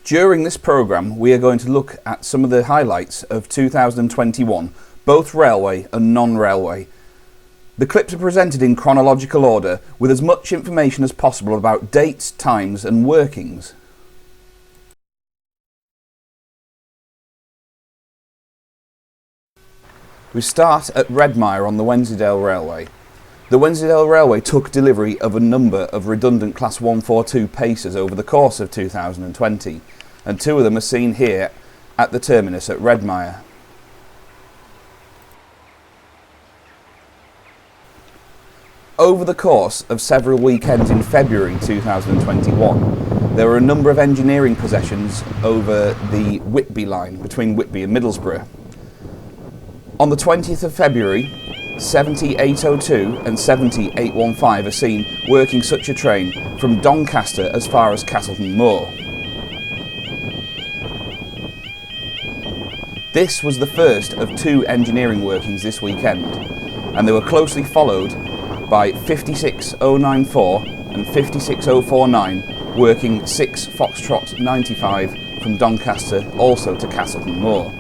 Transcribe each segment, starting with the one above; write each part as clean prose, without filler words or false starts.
During this programme, we are going to look at some of the highlights of 2021, both railway and non-railway. The clips are presented in chronological order, with as much information as possible about dates, times and workings. We start at Redmire on the Wensleydale Railway. The Wensleydale Railway took delivery of a number of redundant Class 142 Pacers over the course of 2020, and two of them are seen here at the terminus at Redmire. Over the course of several weekends in February 2021, there were a number of engineering possessions over the Whitby line between Whitby and Middlesbrough. On the 20th of February, 70802 and 70815 are seen working such a train from Doncaster as far as Castleton Moor. This was the first of two engineering workings this weekend, and they were closely followed by 56094 and 56049 working 6 Foxtrot 95 from Doncaster also to Castleton Moor.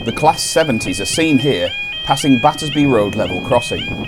The Class 70s are seen here passing Battersby Road level crossing.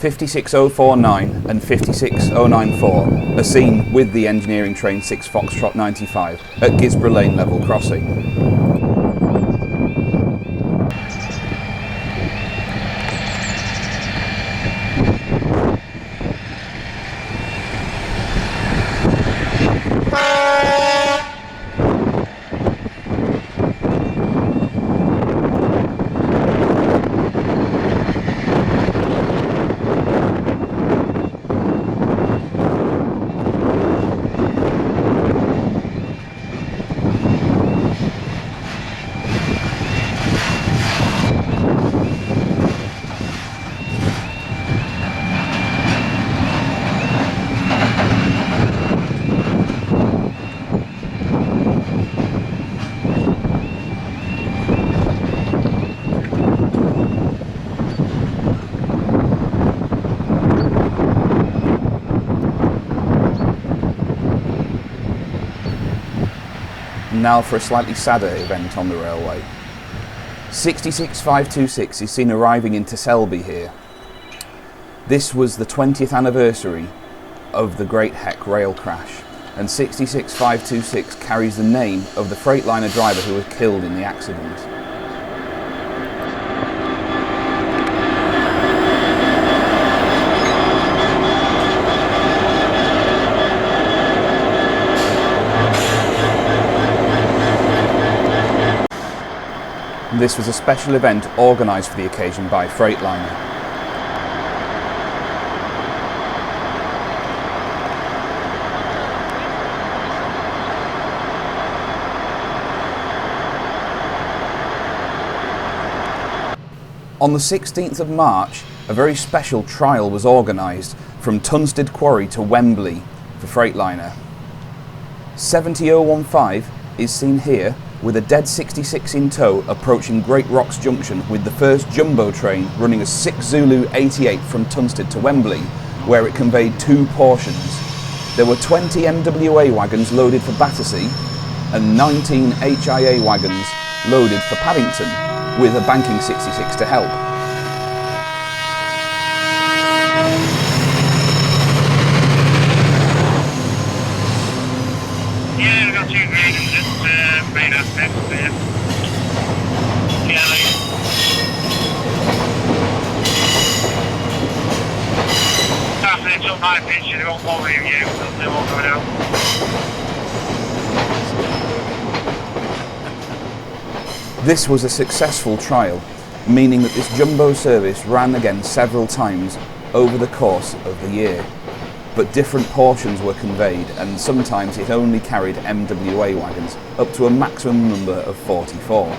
.56049 and 56094 are seen with the engineering train 6 Foxtrot 95 at Gisborough Lane level crossing. Now for a slightly sadder event on the railway. 66526 is seen arriving into Selby here. This was the 20th anniversary of the Great Heck rail crash, and 66526 carries the name of the Freightliner driver who was killed in the accident. This was a special event organised for the occasion by Freightliner. On the 16th of March, a very special trial was organised from Tunstead Quarry to Wembley for Freightliner. 70015 is seen here with a dead 66 in tow approaching Great Rocks Junction with the first jumbo train running as 6 Zulu 88 from Tunstead to Wembley, where it conveyed 2 portions. There were 20 MWA wagons loaded for Battersea and 19 HIA wagons loaded for Paddington, with a banking 66 to help. Yeah, we've got 2 graders at main aspect there. Yeah, after they took my picture, they won't bother you, they won't go down. This was a successful trial, meaning that this jumbo service ran again several times over the course of the year. But different portions were conveyed, and sometimes it only carried MWA wagons, up to a maximum number of 44.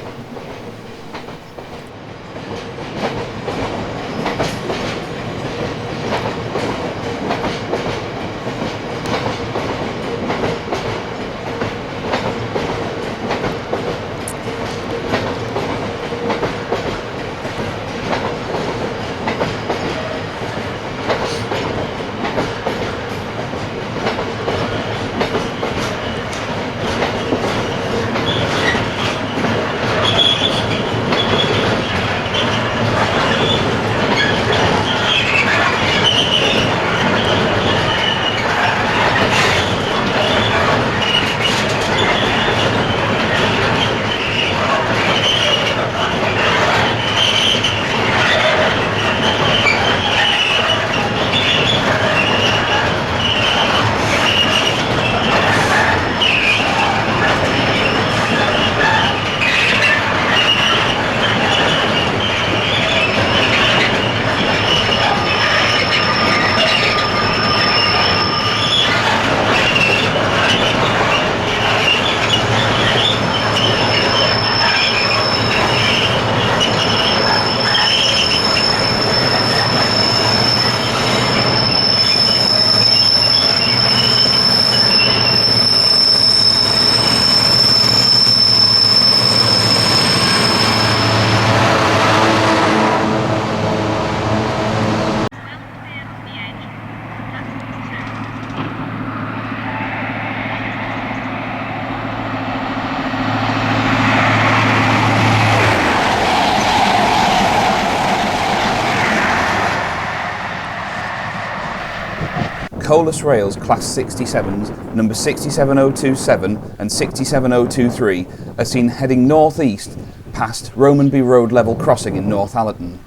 Colas Rail's Class 67s, number 67027 and 67023, are seen heading north-east past Romanby Road level crossing in Northallerton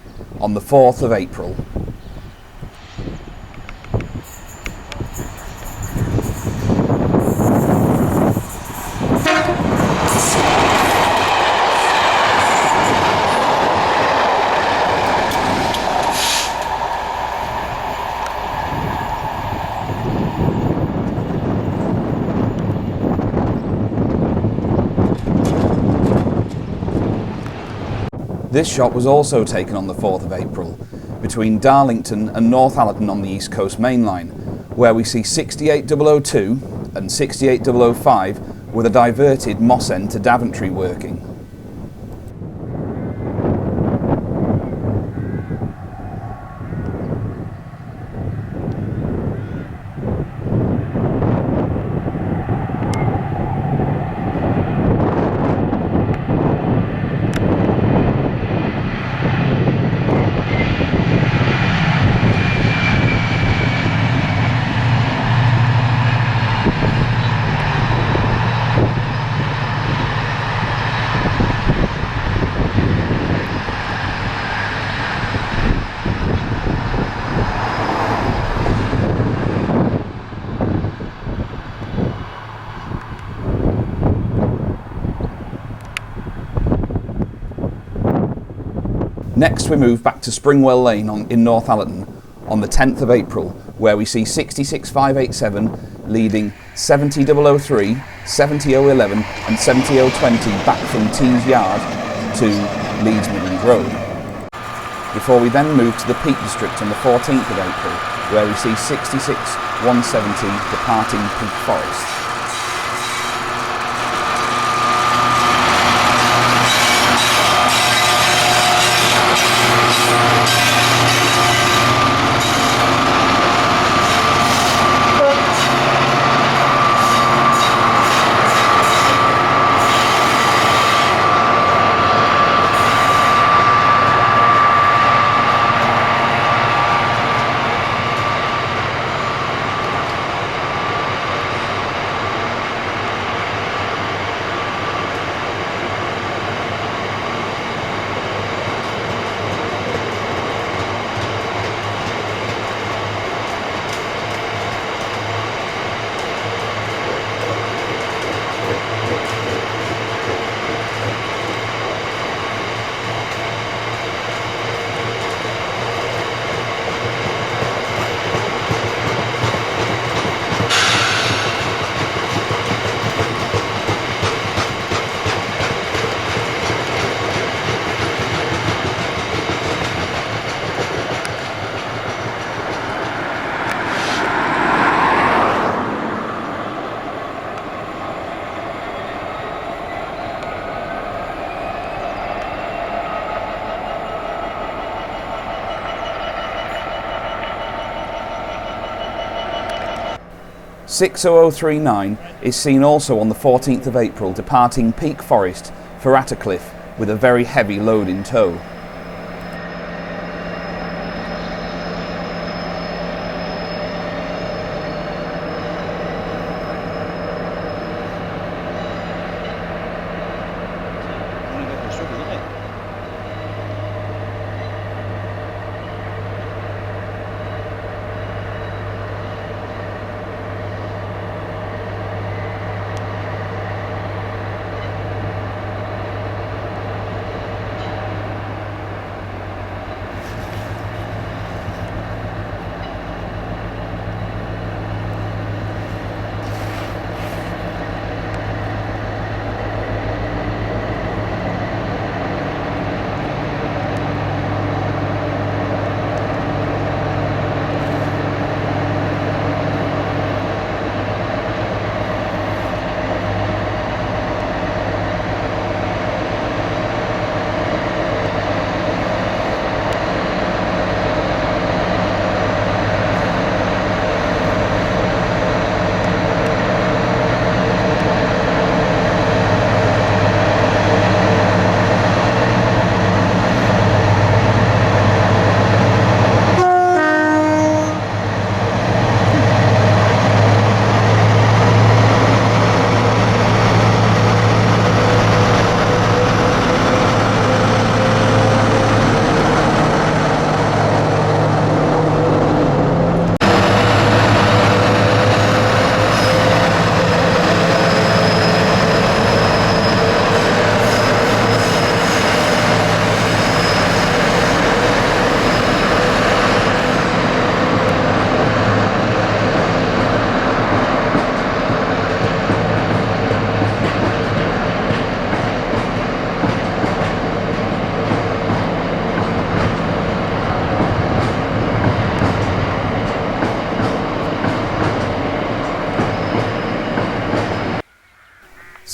on the 4th of April. This shot was also taken on the 4th of April, between Darlington and Northallerton on the East Coast Main Line, where we see 68002 and 68005 with a diverted Moss End to Daventry working. Next we move back to Springwell Lane in Northallerton on the 10th of April, where we see 66587 leading 70003, 70011 and 70020 back from Tees Yard to Leeds Midland Road. Before we then move to the Peak District on the 14th of April, where we see 66170 departing Peak Forest. 60039 is seen also on the 14th of April departing Peak Forest for Attercliffe with a very heavy load in tow.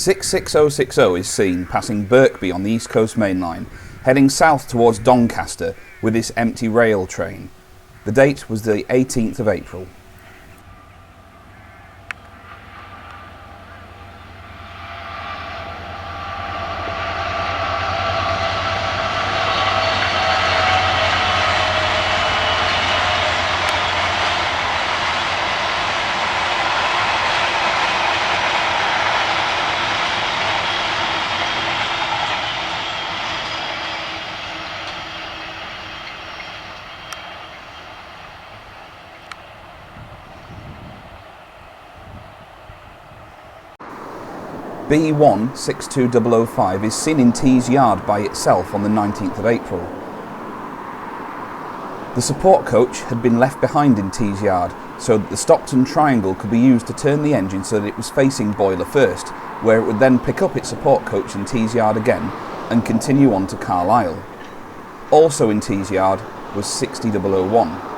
.66060 is seen passing Birkby on the East Coast Main Line, heading south towards Doncaster with this empty rail train. The date was the 18th of April. B1 62005 is seen in Tees Yard by itself on the 19th of April. The support coach had been left behind in Tees Yard so that the Stockton Triangle could be used to turn the engine so that it was facing boiler first, where it would then pick up its support coach in Tees Yard again and continue on to Carlisle. Also in Tees Yard was 60001.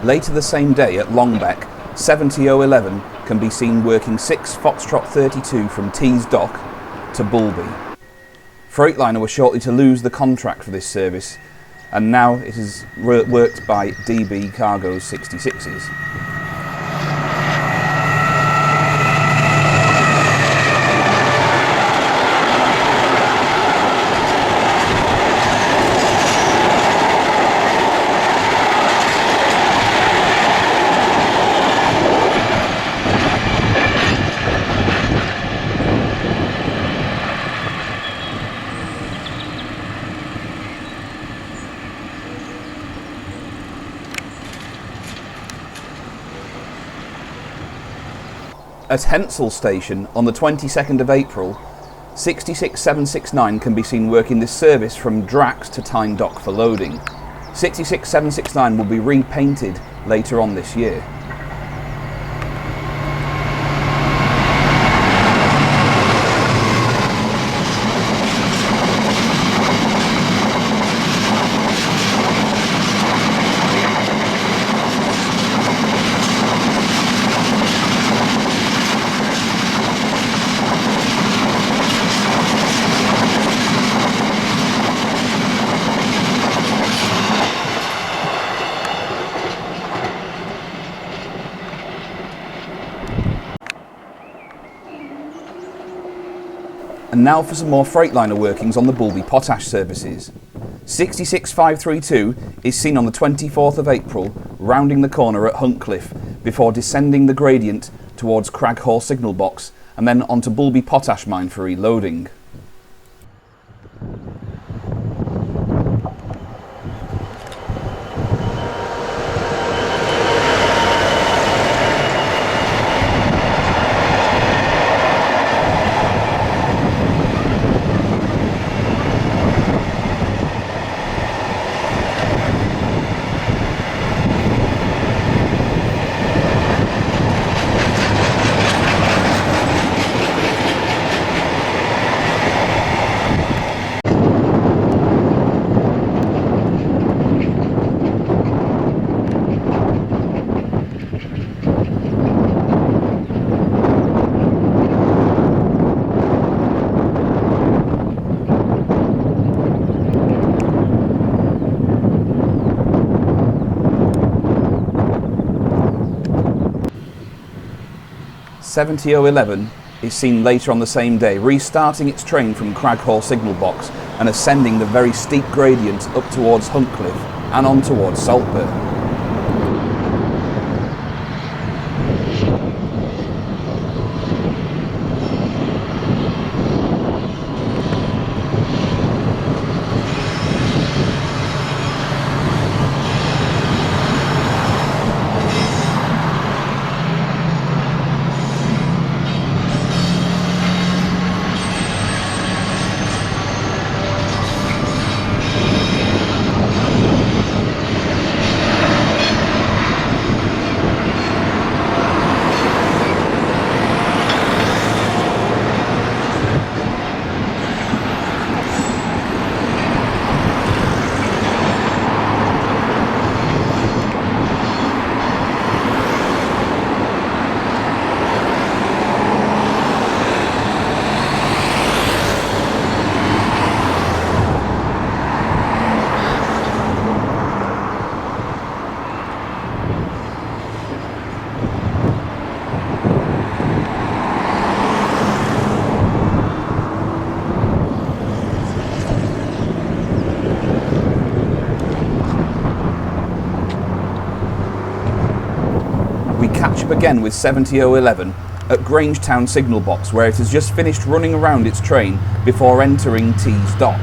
Later the same day at Longbeck, 70011 can be seen working 6 Foxtrot 32 from Tees Dock to Bulby. Freightliner were shortly to lose the contract for this service, and now it is worked by DB Cargo's 66s. At Hensall Station on the 22nd of April, 66769 can be seen working this service from Drax to Tyne Dock for loading. 66769 will be repainted later on this year. And now for some more Freightliner workings on the Bulby Potash services. 66532 is seen on the 24th of April rounding the corner at Huntcliffe before descending the gradient towards Crag Hall signal box and then onto Bulby Potash mine for reloading. .7011 is seen later on the same day, restarting its train from Crag Hall signal box and ascending the very steep gradient up towards Huntcliffe and on towards Saltburn. Catch up again with 70011 at Grangetown signal box, where it has just finished running around its train before entering Tees Dock.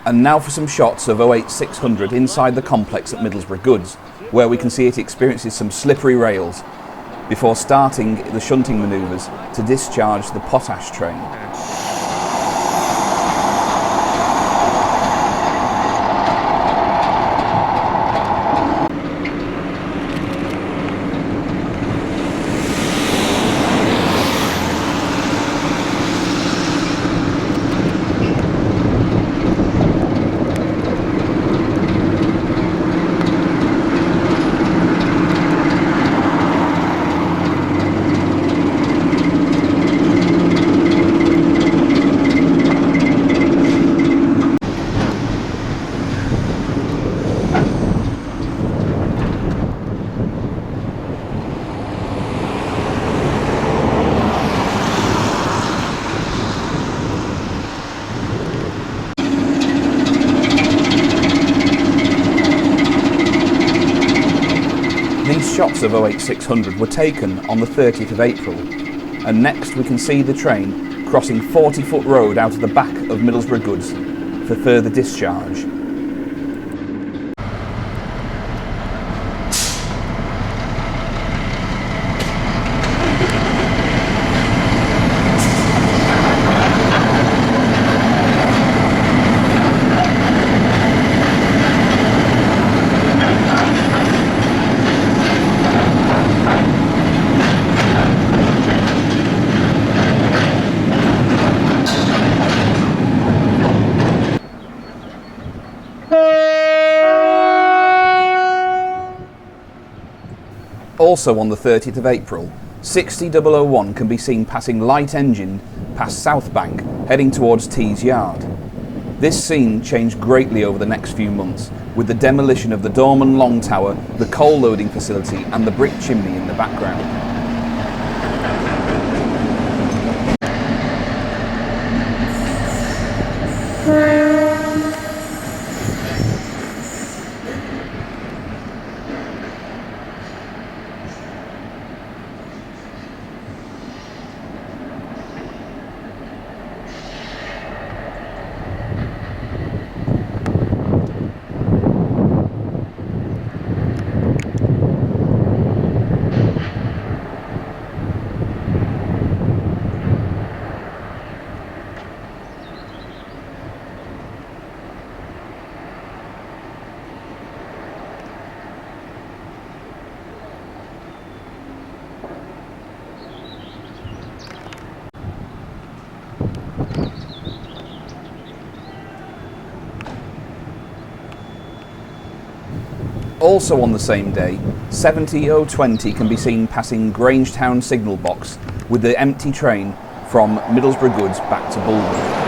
And now for some shots of 08600 inside the complex at Middlesbrough Goods, where we can see it experiences some slippery rails. before starting the shunting manoeuvres to discharge the potash train. These shots of 08600 were taken on the 30th of April, and next we can see the train crossing 40-foot road out of the back of Middlesbrough goods for further discharge. Also on the 30th of April, 60001 can be seen passing light engined past South Bank, heading towards Tees Yard. This scene changed greatly over the next few months, with the demolition of the Dorman Long Tower, the coal loading facility and the brick chimney in the background. Also on the same day, 70020 can be seen passing Grangetown signal box with the empty train from Middlesbrough goods back to Bulwer.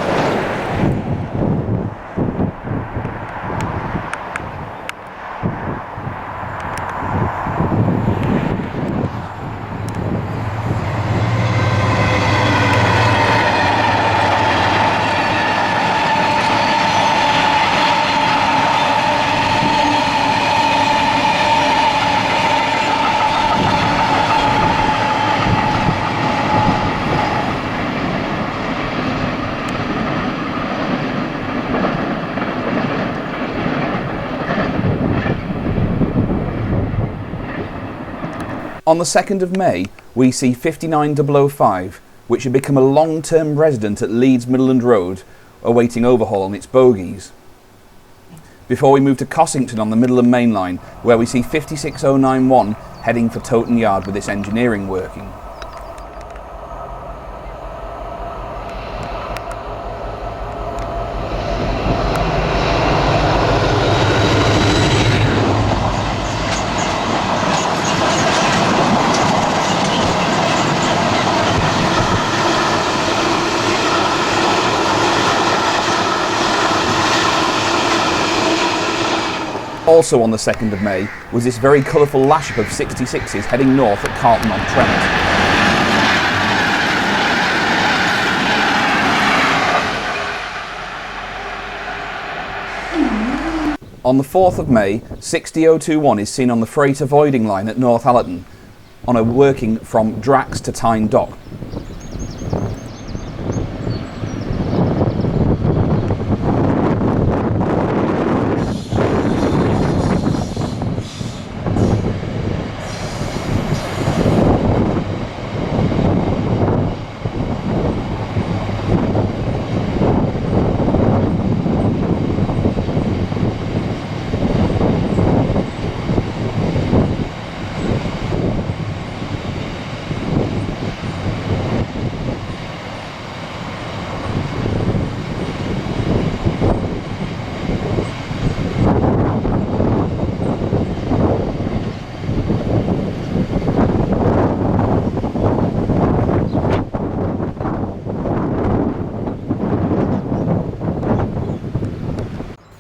On the 2nd of May, we see 59005, which had become a long-term resident at Leeds Midland Road, awaiting overhaul on its bogies. Before we move to Cossington on the Midland Main Line, where we see 56091 heading for Toton Yard with its engineering working. Also on the 2nd of May was this very colourful lash-up of 66s heading north at Carlton-on-Trent. On the 4th of May, 60021 is seen on the freight avoiding line at Northallerton, on a working from Drax to Tyne Dock.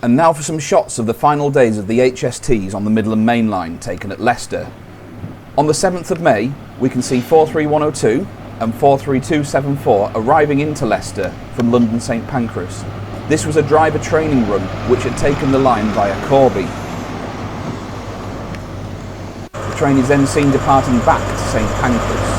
And now for some shots of the final days of the HSTs on the Midland Main Line taken at Leicester. On the 7th of May, we can see 43102 and 43274 arriving into Leicester from London St Pancras. This was a driver training run which had taken the line via Corby. The train is then seen departing back to St Pancras.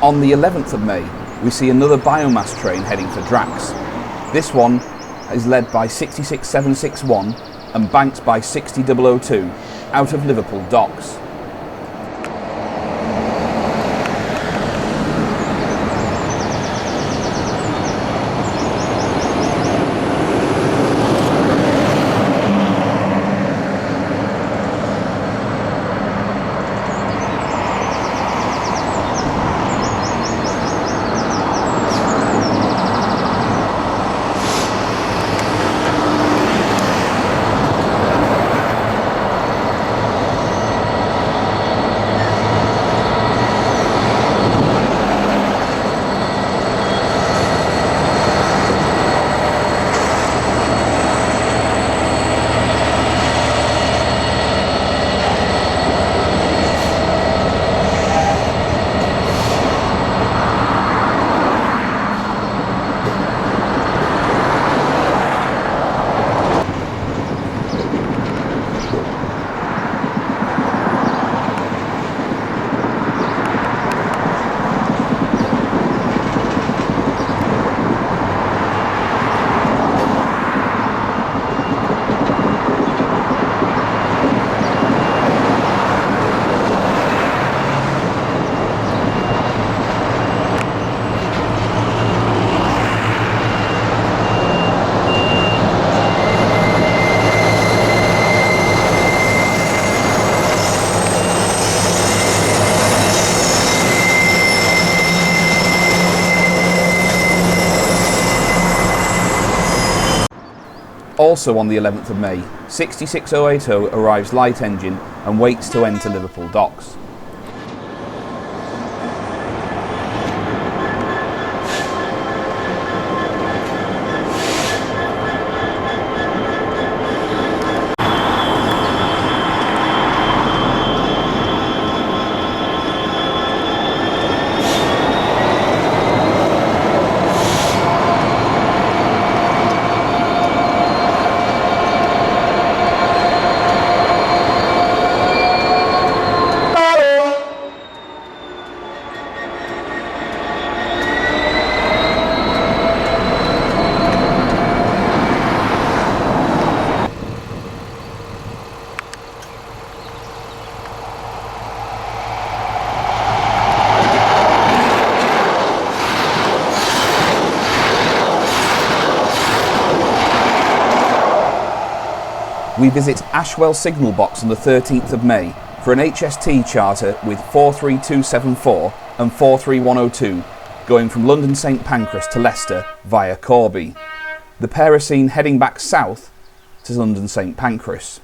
On the 11th of May, we see another biomass train heading for Drax. This one is led by 66761 and banked by 60002 out of Liverpool docks. Also on the 11th of May, 66080 arrives light engine and waits to enter Liverpool docks. We visit Ashwell Signal Box on the 13th of May for an HST charter with 43274 and 43102 going from London St Pancras to Leicester via Corby. The pair are seen heading back south to London St Pancras.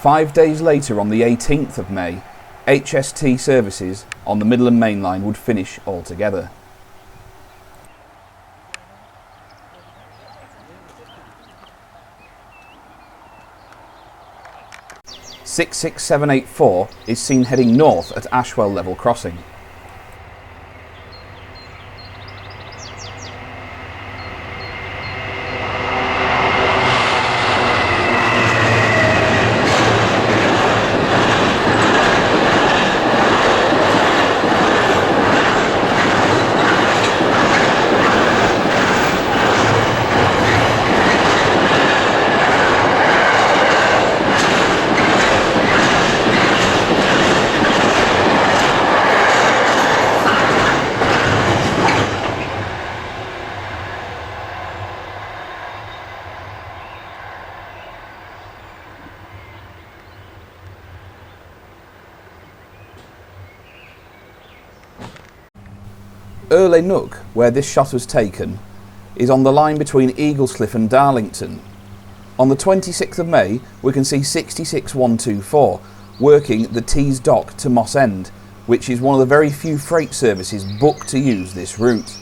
Five days later, on the 18th of May, HST services on the Midland Main Line would finish altogether. "66784 is seen heading north at Ashwell Level Crossing. Earley Nook, where this shot was taken, is on the line between Eaglescliffe and Darlington. On the 26th of May, we can see 66124 working the Tees Dock to Moss End, which is one of the very few freight services booked to use this route.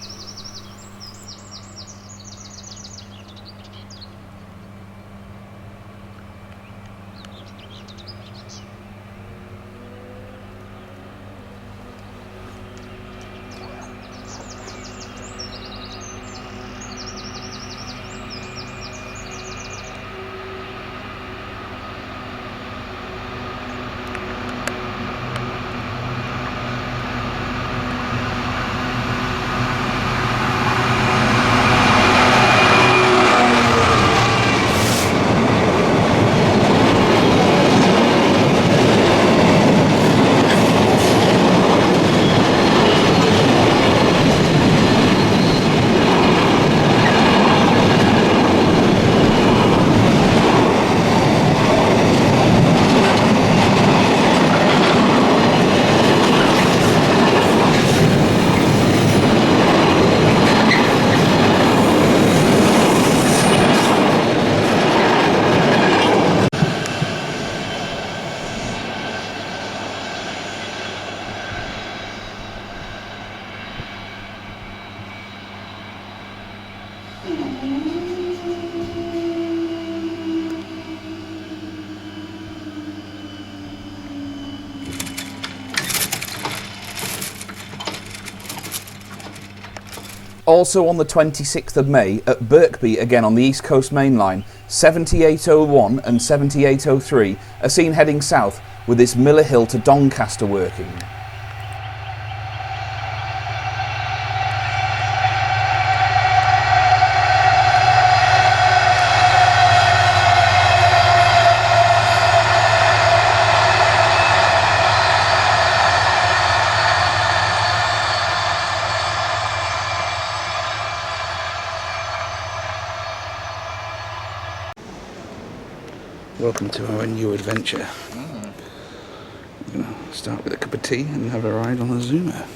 Also on the 26th of May, at Birkby, again on the East Coast Main Line, 7801 and 7803 are seen heading south with this Miller Hill to Doncaster working. Welcome to our new adventure. We're going to start with a cup of tea and have a ride on the Zuma.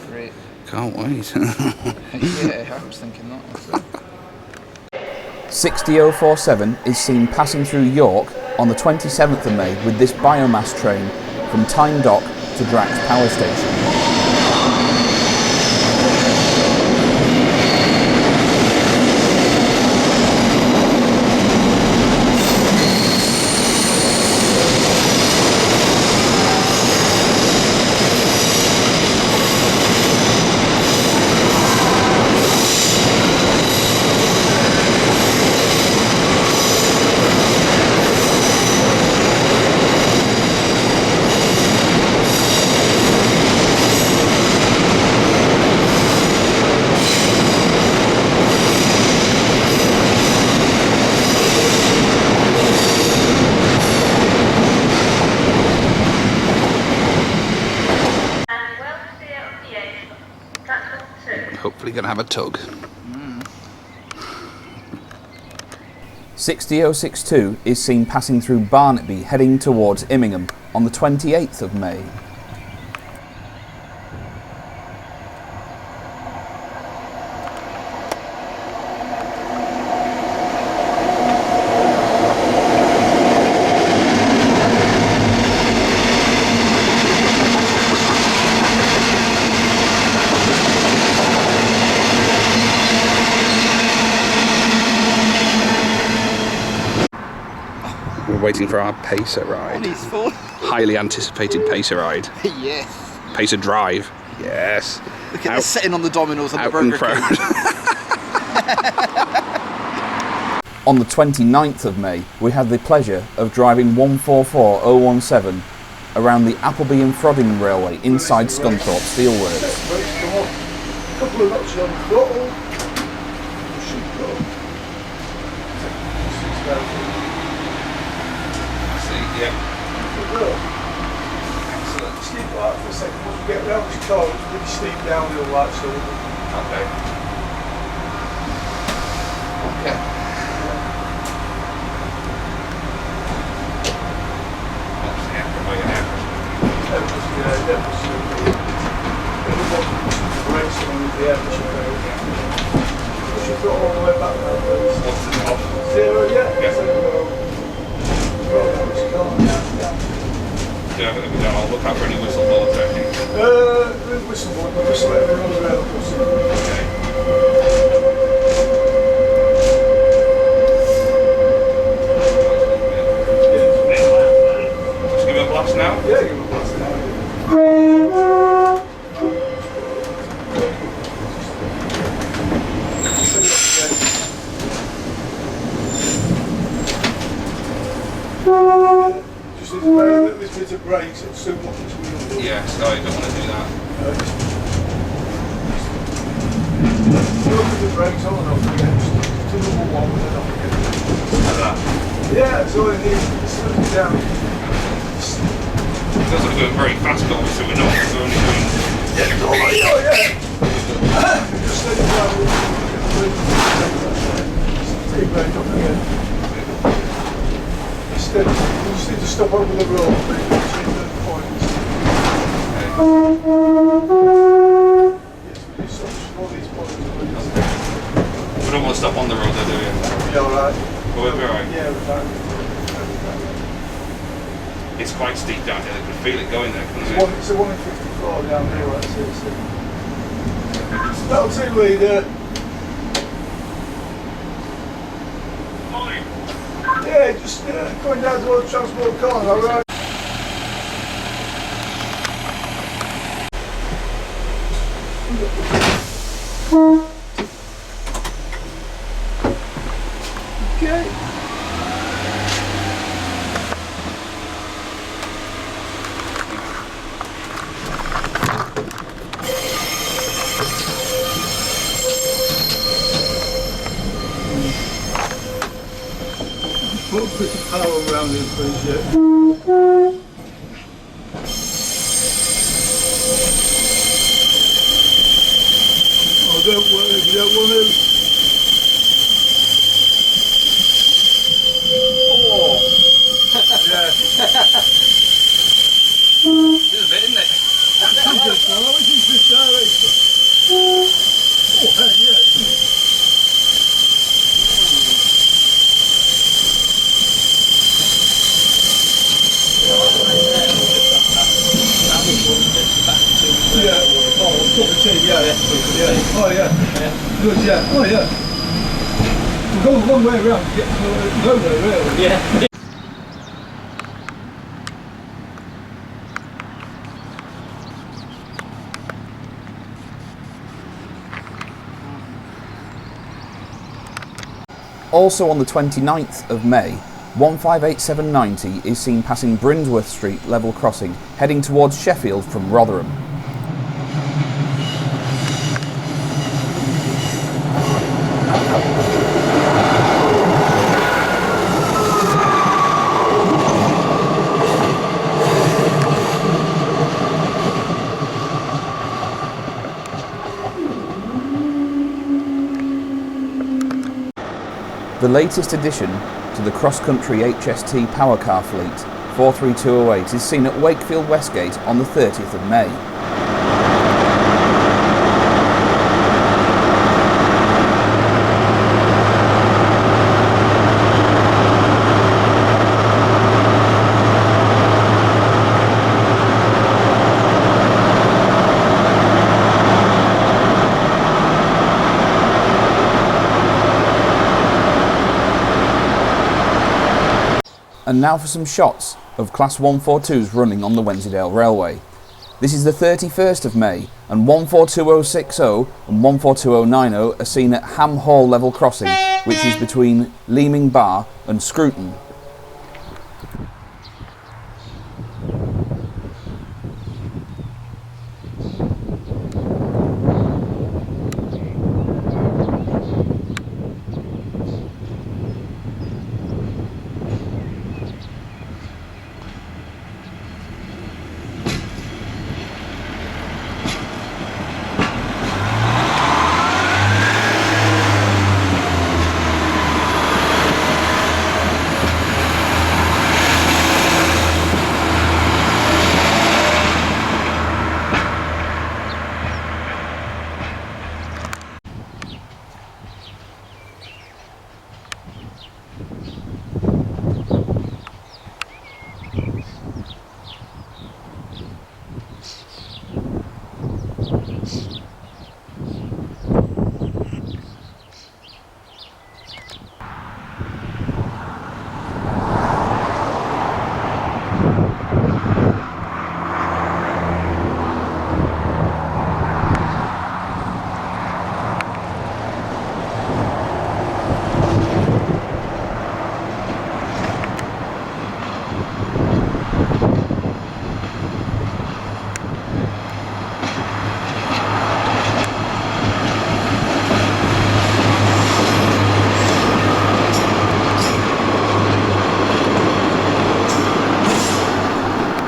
Great. Can't wait. Yeah, I was thinking that. 60047 is seen passing through York on the 27th of May with this biomass train from Tyne Dock to Drax Power Station. have a tug. 60062 is seen passing through Barnetby heading towards Immingham on the 28th of May. We're waiting for our Pacer ride. Highly anticipated Pacer ride. Yes. Pacer drive. Yes. Look at this sitting on the Domino's on the Burger King. On the 29th of May, we had the pleasure of driving 144017 around the Appleby and Frodingham Railway inside Scunthorpe Steelworks. Couple of notches on the throttle. Should go. Yeah. Excellent. Steep like for a second. Once we get around this car, it's pretty steep downhill like so. Okay. Okay. Brakes on with the air push your foot all the way back now, please. What's the top? 0, yeah? Yes. So, Yeah, I'll look out for any whistle bullets, I think. whistle let me run around. Okay. Just give it a blast now? Yeah, give it a blast now. Just a very little bit of brakes, it's too much wheel. Yeah, so you don't want to do that. Look at the brakes on and off again, just to number one and then off again. Like that. Yeah, that's all it needs, slow it down. It doesn't go very fast, but obviously we're not, we're only doing... Oh yeah! Just let it down, take it back up again. You just need to stop over the road, change the points. Yes, we do all these points. We don't want to stop on the road though, do we? Be alright. But we'll be alright. Yeah, we're fine. It's quite steep down here, I could feel it going there, couldn't it? It's a 1 in 54 down here, right? So that'll take leader. Yeah, just going down to the transport corner, alright? Okay. Put a bit of power around it, please, yeah. Oh, don't worry, you don't want to. Oh! Yeah. It's a bit, isn't it? Oh, heck, yeah. Yeah. Oh, double chain, yeah. Yeah. Oh, yeah. Good, yeah. Oh, yeah. We're going one way around to get to nowhere, really. Yeah. Also on the 29th of May, 158790 is seen passing Brinsworth Street level crossing, heading towards Sheffield from Rotherham. The latest addition to the cross-country HST power car fleet, 43208, is seen at Wakefield Westgate on the 30th of May. And now for some shots of Class 142s running on the Wensleydale Railway. This is the 31st of May, and 142060 and 142090 are seen at Ham Hall level crossing, which is between Leeming Bar and Scruton.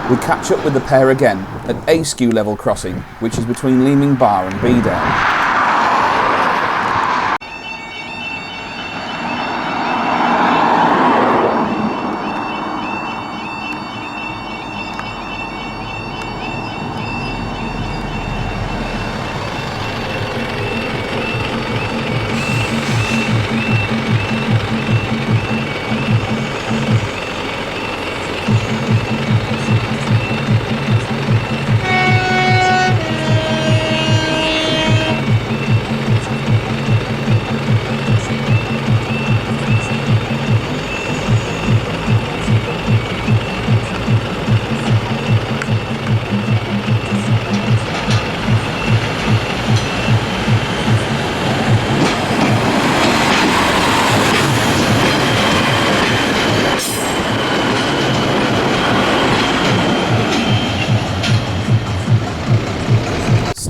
We catch up with the pair again at Askew level crossing, which is between Leeming Bar and Bedale.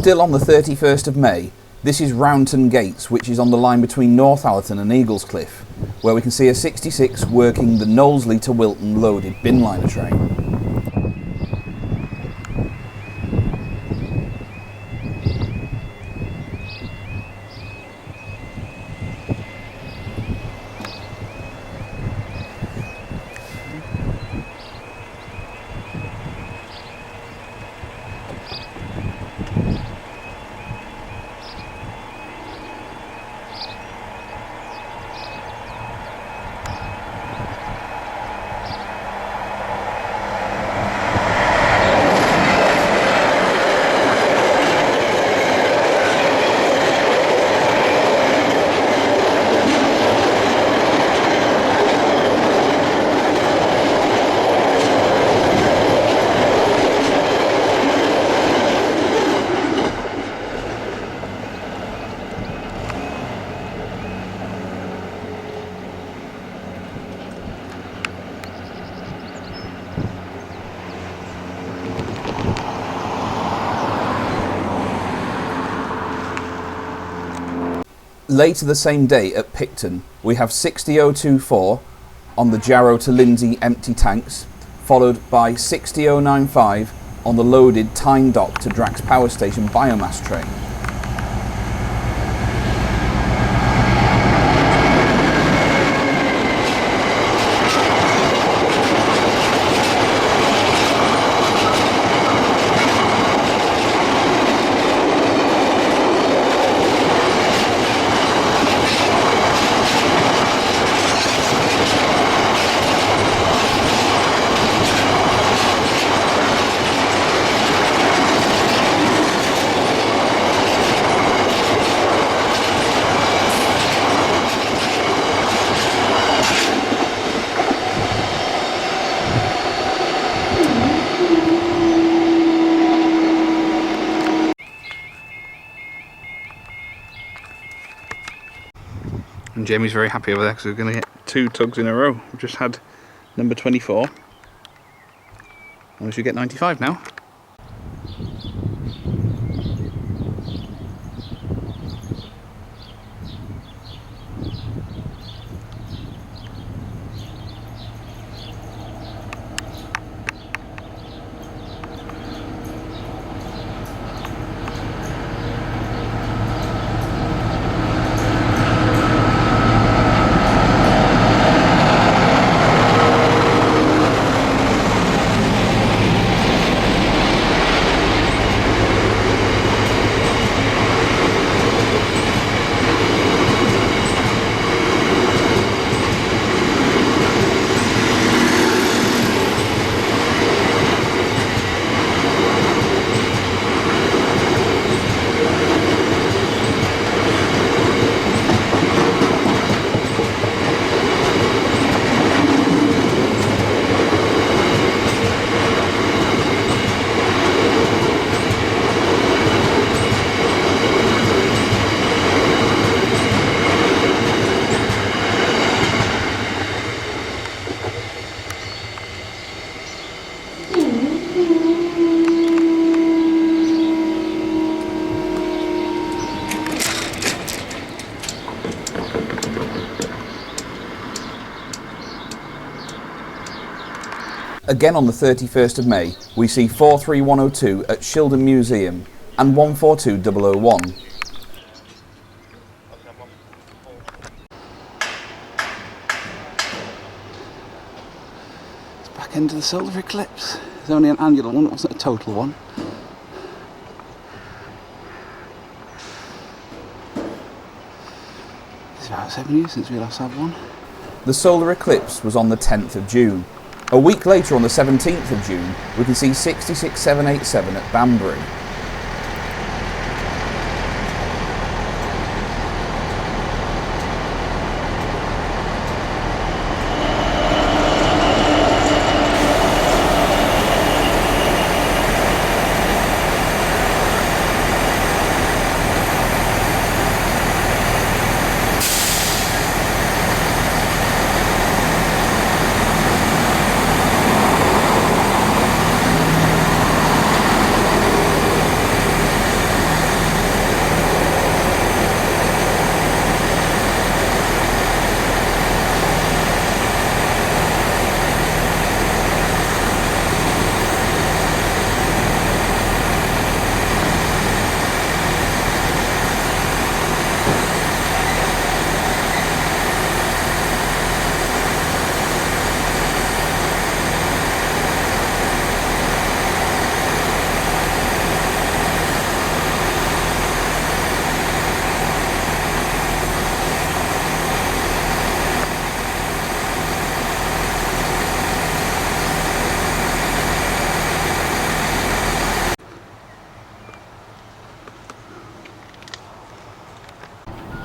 Still on the 31st of May, this is Roundton Gates, which is on the line between Northallerton and Eaglescliffe, where we can see a 66 working the Knowsley to Wilton loaded bin liner train. Later the same day at Picton, we have 60024 on the Jarrow to Lindsay empty tanks, followed by 60095 on the loaded Tyne Dock to Drax Power Station biomass train. And Jamie's very happy over there because we're going to get 2 tugs in a row. We've just had number 24. And we should get 95 now. Again on the 31st of May, we see 43102 at Shildon Museum and 142001. It's back into the solar eclipse. It's only an annular one, it wasn't a total one. It's about 7 years since we last had one. The solar eclipse was on the 10th of June. A week later, on the 17th of June, we can see 66787 at Banbury.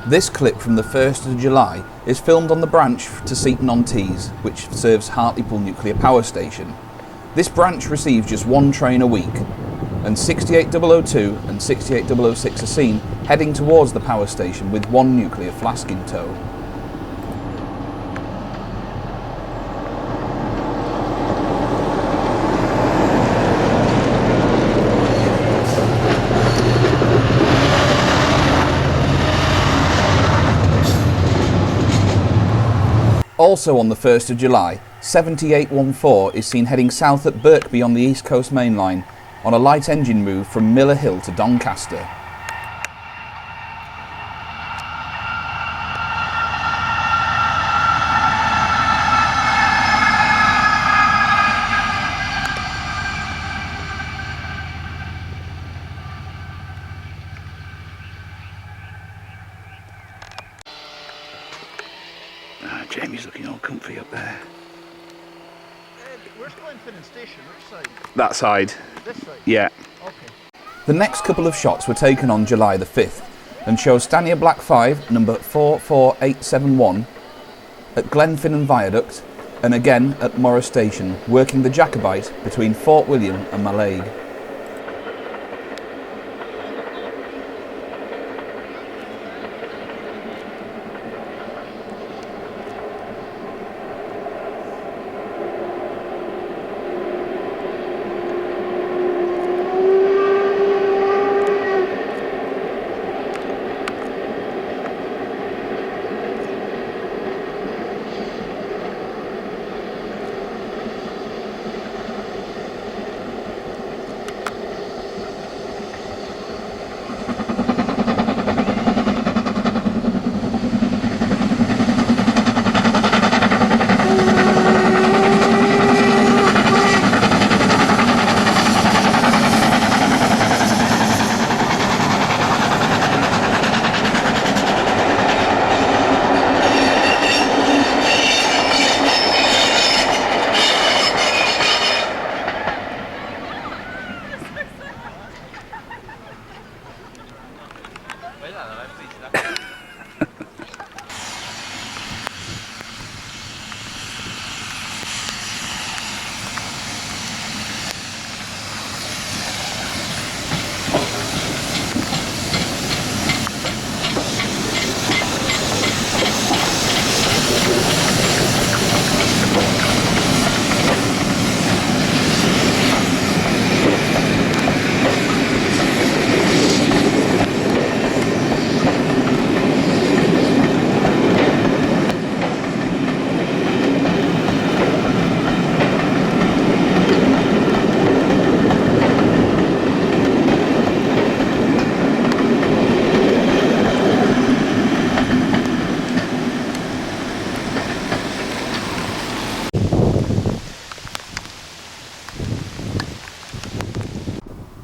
This clip from the 1st of July is filmed on the branch to Seaton-on-Tees, which serves Hartlepool Nuclear Power Station. This branch receives just 1 train a week, and 68002 and 68006 are seen heading towards the power station with 1 nuclear flask in tow. Also on the 1st of July, 7814 is seen heading south at Birkby on the East Coast Main Line on a light engine move from Miller Hill to Doncaster. Jamie's looking all comfy up there. Where's Glenfinnan Station? Which side? That side. This side? Yeah. Okay. The next couple of shots were taken on July the 5th and show Stanier Black 5, number 44871, at Glenfinnan Viaduct and again at Morris Station, working the Jacobite between Fort William and Mallaig.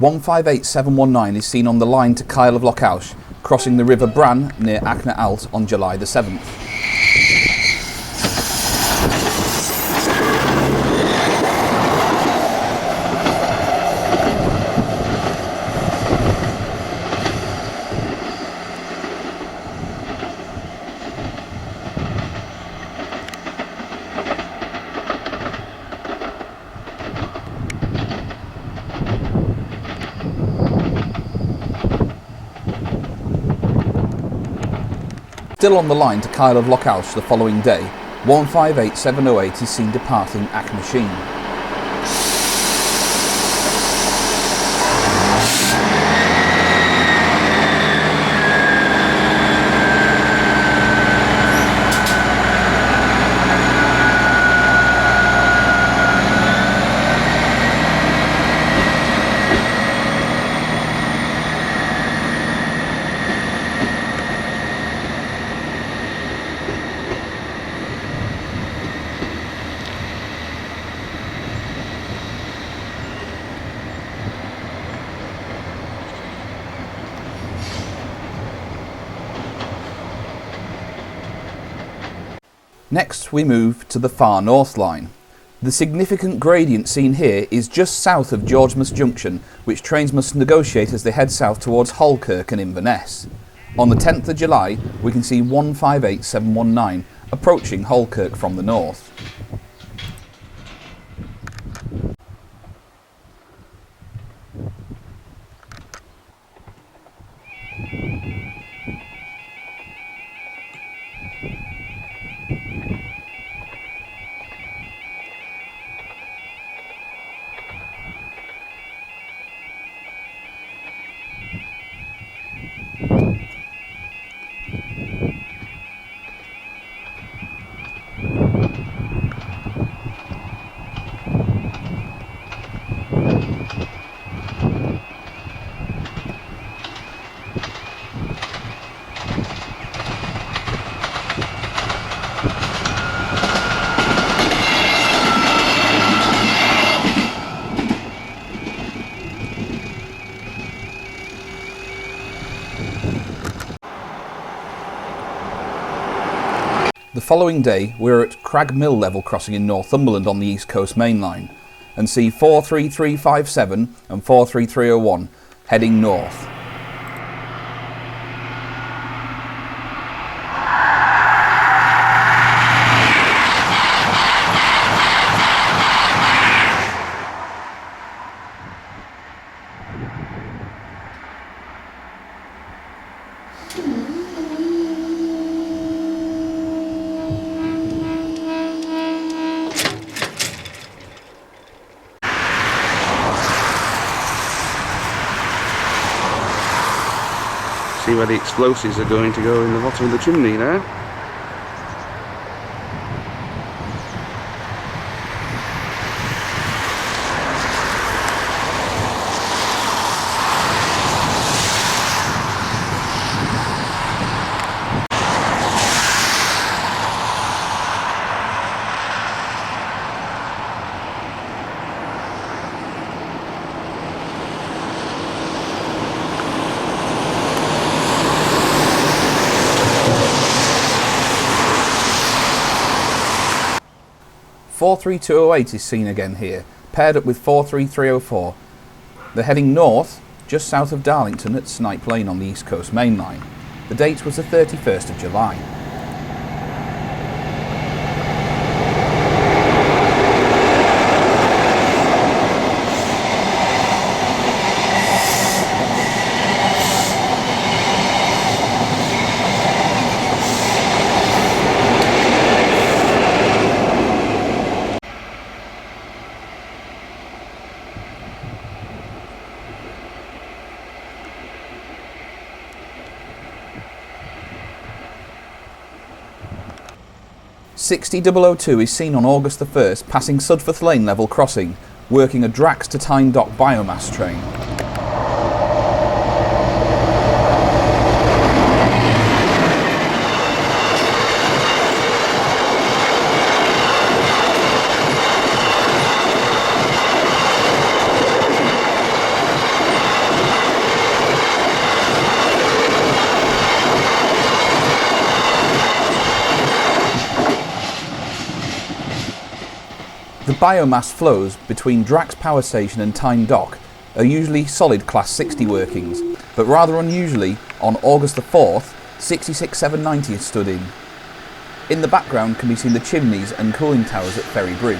158719 is seen on the line to Kyle of Lochaush, crossing the River Bran near Achna Alt on July the 7th. Still on the line to Kyle of Lochaush the following day, 158708 is seen departing Achmachine. Next we move to the far north line. The significant gradient seen here is just south of Georgemas Junction, which trains must negotiate as they head south towards Holkirk and Inverness. On the 10th of July we can see 158719 approaching Holkirk from the north. The following day we are at Crag Mill level crossing in Northumberland on the East Coast Main Line and see 43357 and 43301 heading north. See where the explosives are going to go in the bottom of the chimney there. .43208 is seen again here, paired up with 43304. They're heading north, just south of Darlington at Snipe Lane on the East Coast Main Line. The date was the 31st of July. .60002 is seen on August the 1st passing Sudforth Lane level crossing, working a Drax to Tyne Dock biomass train. The biomass flows between Drax Power Station and Tyne Dock are usually solid Class 60 workings, but rather unusually, on August the 4th, 66-790 is stood in. In the background can be seen the chimneys and cooling towers at Ferry Bridge.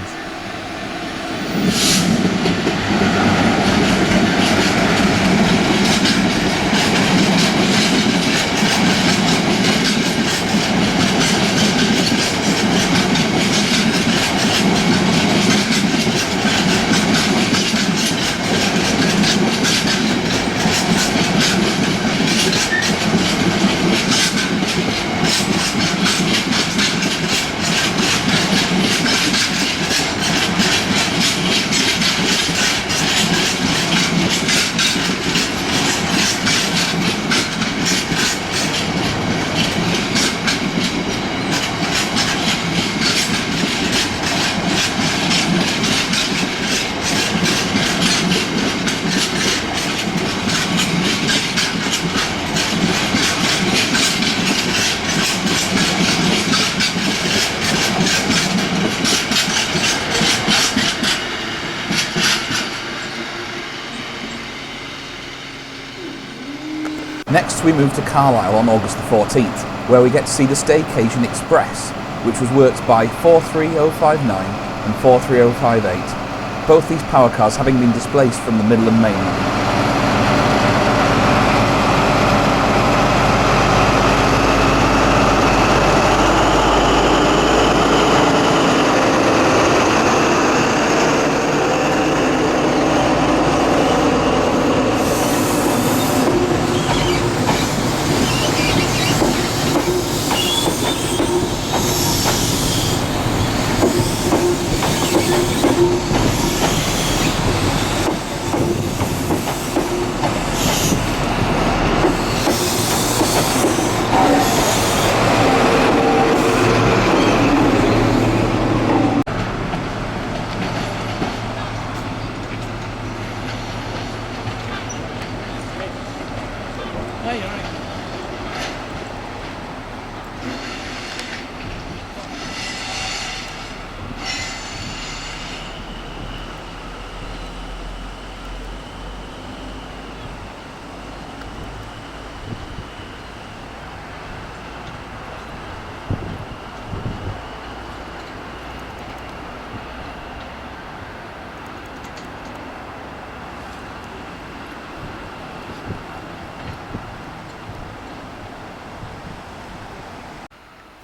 Next we move to Carlisle on August the 14th, where we get to see the Staycation Express, which was worked by 43059 and 43058, both these power cars having been displaced from the Midland Main Line.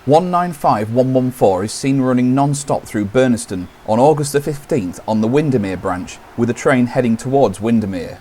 (195-114) is seen running non-stop through Burniston on August the 15th on the Windermere branch, with a train heading towards Windermere.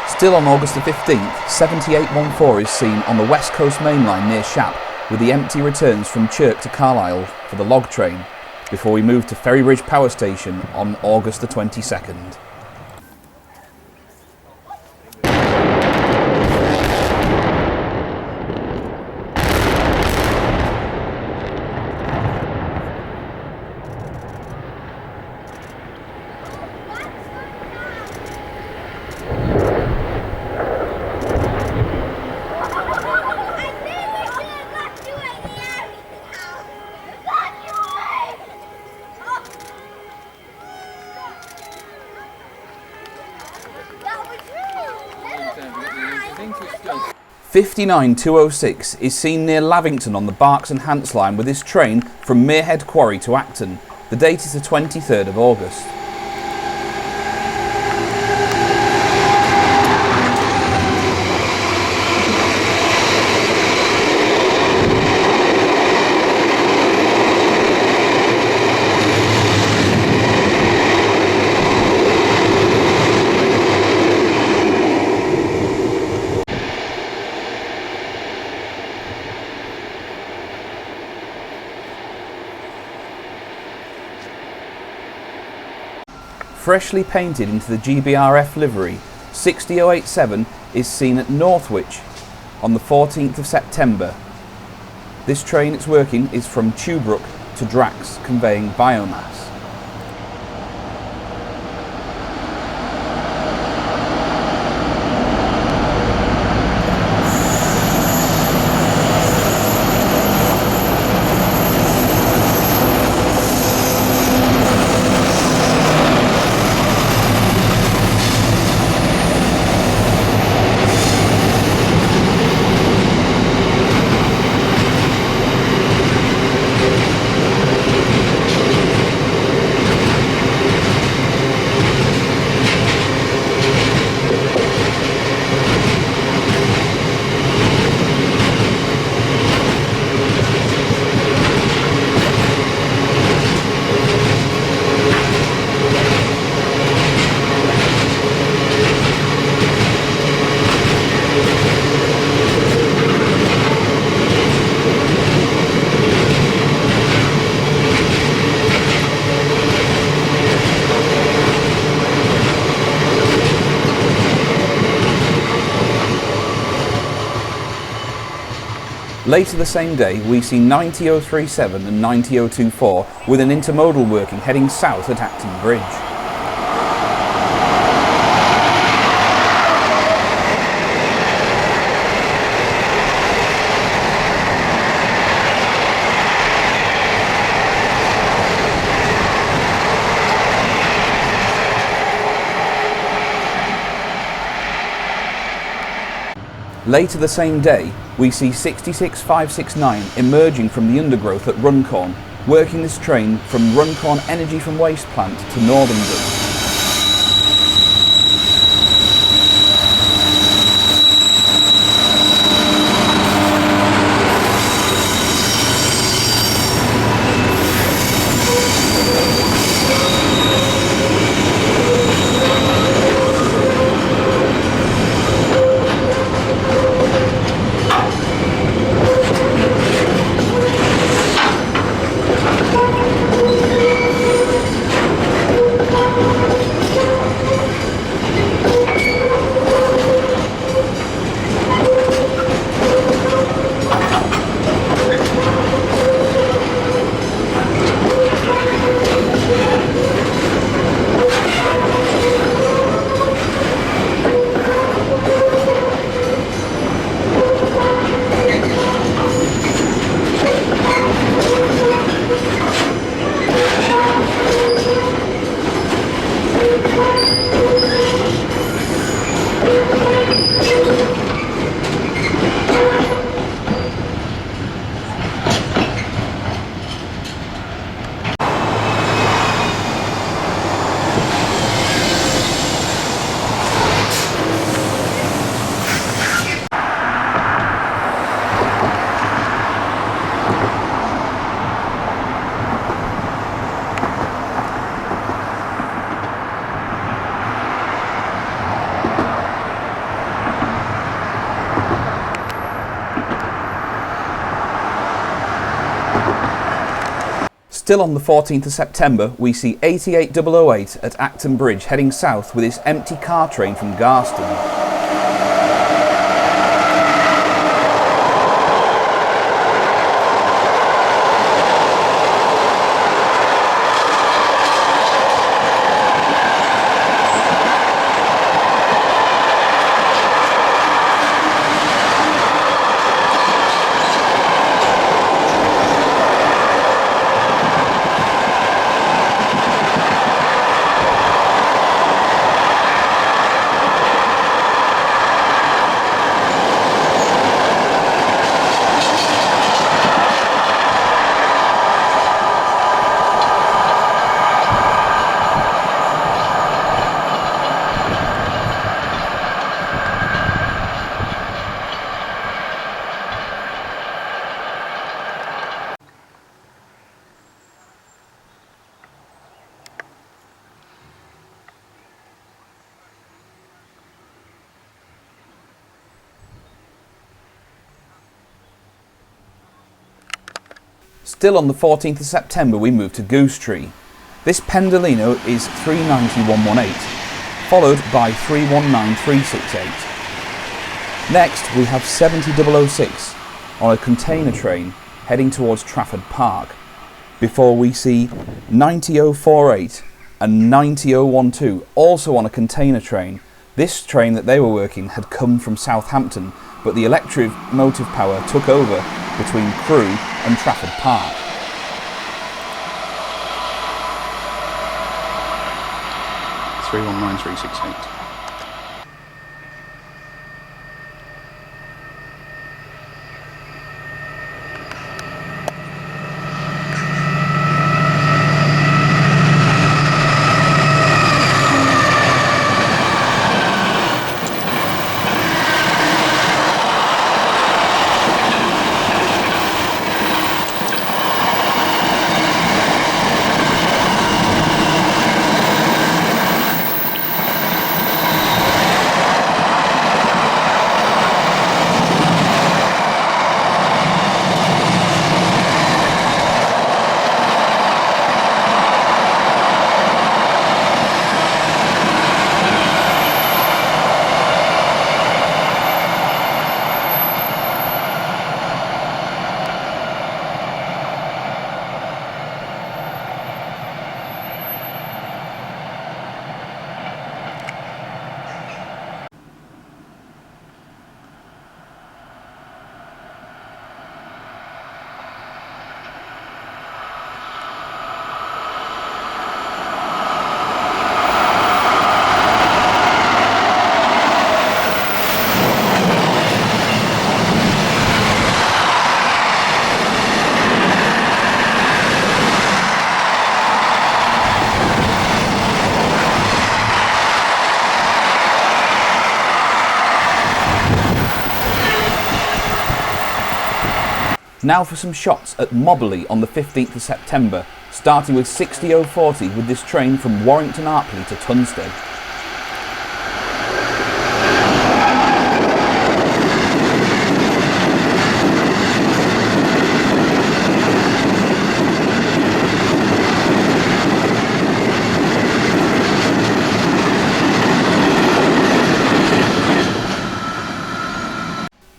Still on August the 15th, 7814 is seen on the West Coast Main Line near Shap, with the empty returns from Chirk to Carlisle for the log train, before we move to Ferry Bridge Power Station on August the 22nd. 59206 is seen near Lavington on the Berks and Hants line with this train from Muirhead Quarry to Acton. The date is the 23rd of August. Freshly painted into the GBRF livery, 60087 is seen at Northwich on the 14th of September. This train it's working is from Tuebrook to Drax, conveying biomass. Later the same day, we see 90037 and 90024 with an intermodal working heading south at Acton Bridge. Later the same day, we see 66569 emerging from the undergrowth at Runcorn, working this train from Runcorn Energy from Waste Plant to Northington. Still on the 14th of September, we see 88008 at Acton Bridge heading south with its empty car train from Garston. Still on the 14th of September we move to Goose Tree. This Pendolino is 390118, followed by 319368. Next we have 70006 on a container train heading towards Trafford Park, before we see 90048 and 90012 also on a container train. This train that they were working had come from Southampton, but the electric motive power took over between Crewe and Trafford Park. Three 19368. Now for some shots at Mobberley on the 15th of September, starting with 60040 with this train from Warrington Arpley to Tunstead.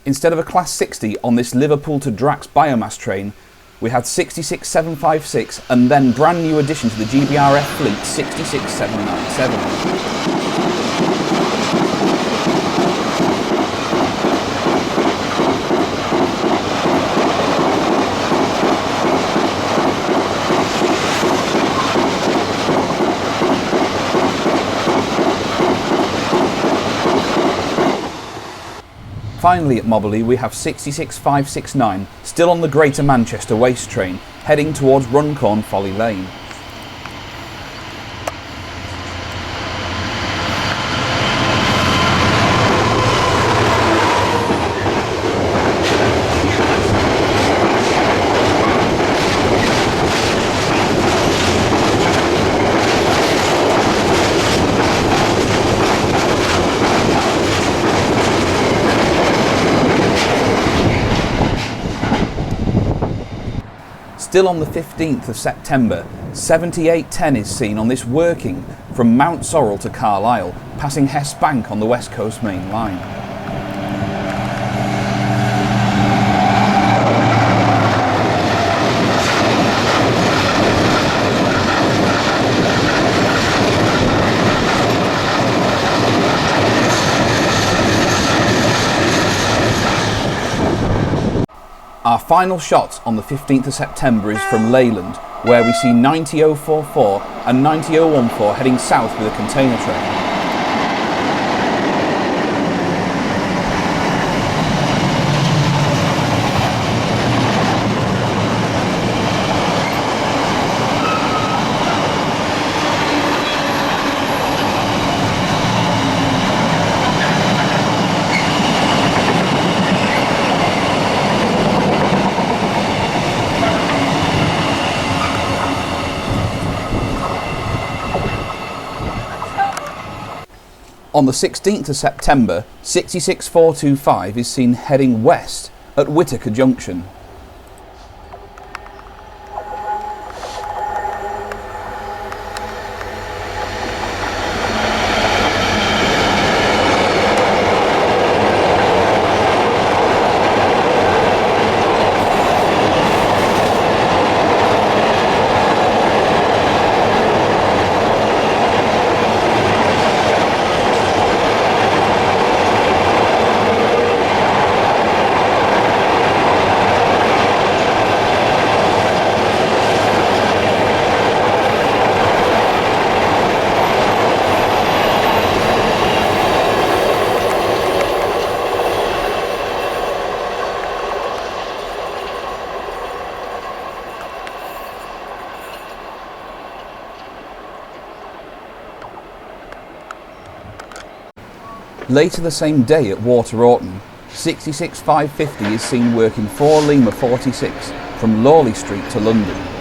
Instead of a Class 60 on this Liverpool to Drax biomass train, we had 66756 and then brand new addition to the GBRF fleet 66797. Finally at Mobberley we have 66569, still on the Greater Manchester Waste train, heading towards Runcorn Folly Lane. Still on the 15th of September, 7810 is seen on this working from Mount Sorrel to Carlisle, passing Hess Bank on the West Coast Main Line. Our final shot on the 15th of September is from Leyland, where we see 90044 and 90014 heading south with a container train. On the 16th of September, 66425 is seen heading west at Whittaker Junction. Later the same day at Waterorton, 66550 is seen working 4 Lima 46 from Lawley Street to London.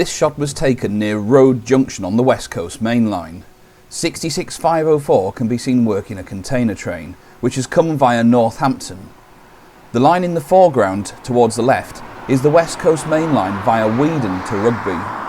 This shot was taken near Road Junction on the West Coast Main Line. 66504 can be seen working a container train, which has come via Northampton. The line in the foreground, towards the left, is the West Coast Main Line via Weedon to Rugby.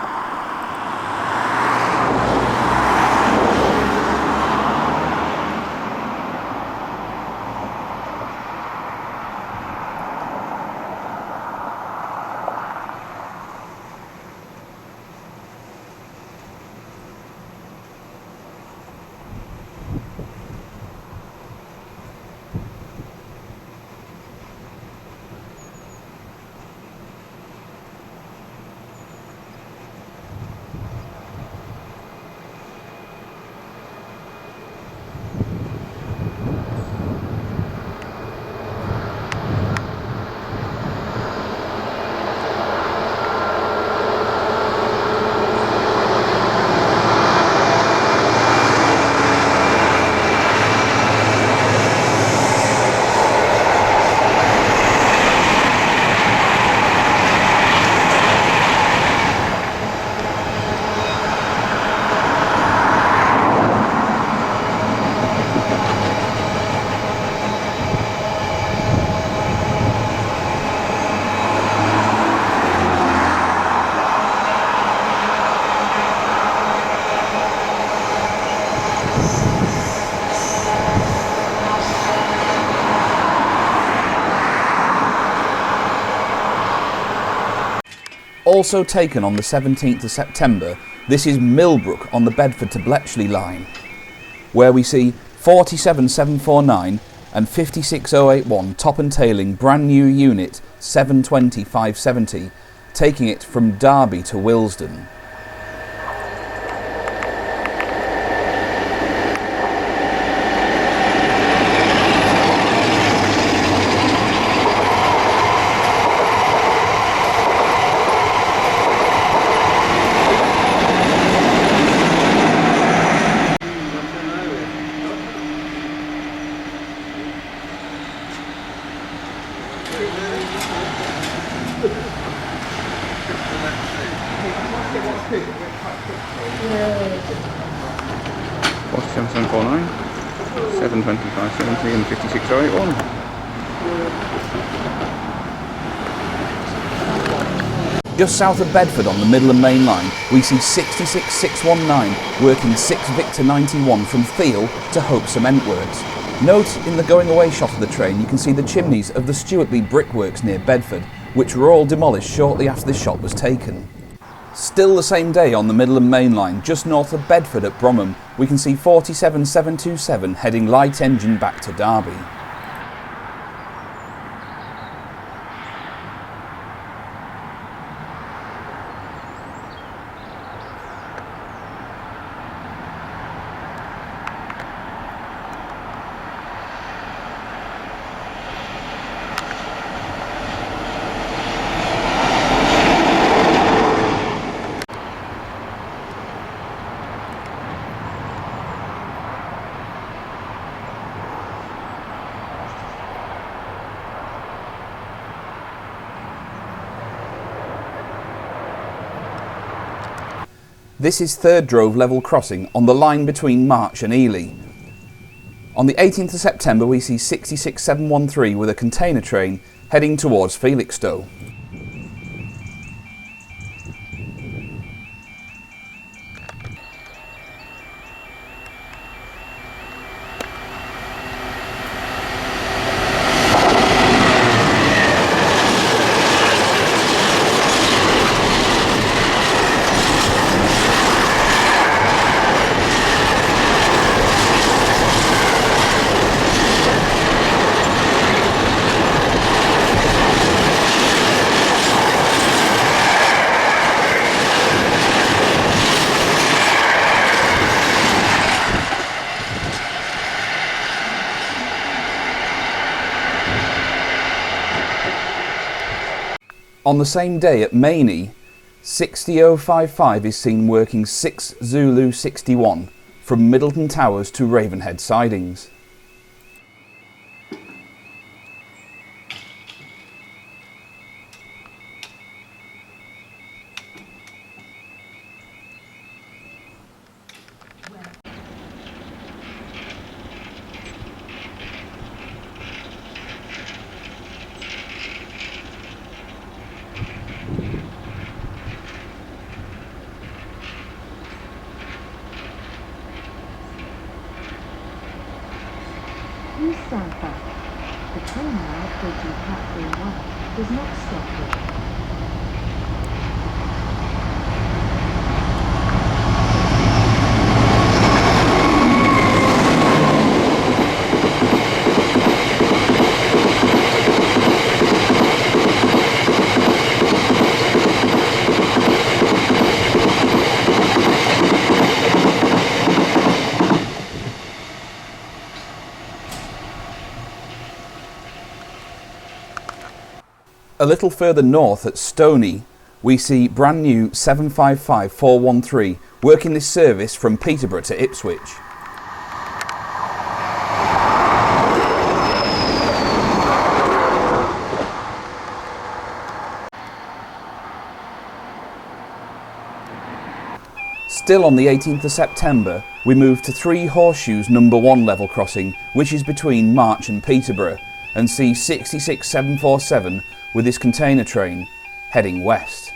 Also taken on the 17th of September, this is Millbrook on the Bedford to Bletchley line, where we see 47749 and 56081 top and tailing brand new unit 720-570, taking it from Derby to Willesden. $47,749, $725.70 and $56.81. Just south of Bedford on the Midland Main Line, we see 66619 working 6 Victor 91 from Theale to Hope Cement Works. Note in the going away shot of the train you can see the chimneys of the Stuartby brickworks near Bedford, which were all demolished shortly after this shot was taken. Still the same day on the Midland Main Line, just north of Bedford at Bromham, we can see 47727 heading light engine back to Derby. This is Third Drove level crossing on the line between March and Ely. On the 18th of September we see 66713 with a container train heading towards Felixstowe. On the same day at Mainey, 60055 is seen working 6 Zulu 61 from Middleton Towers to Ravenhead sidings. Please stand back. The train now approaching platform 1 does not stop here. A little further north at Stoney, we see brand new 755413 working this service from Peterborough to Ipswich. Still on the 18th of September, we move to 3 Horseshoes number 1 level crossing, which is between March and Peterborough, and see 66747 with his container train heading west.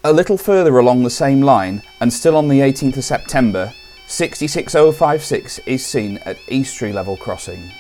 A little further along the same line, and still on the 18th of September, 66056 is seen at Eastry level crossing.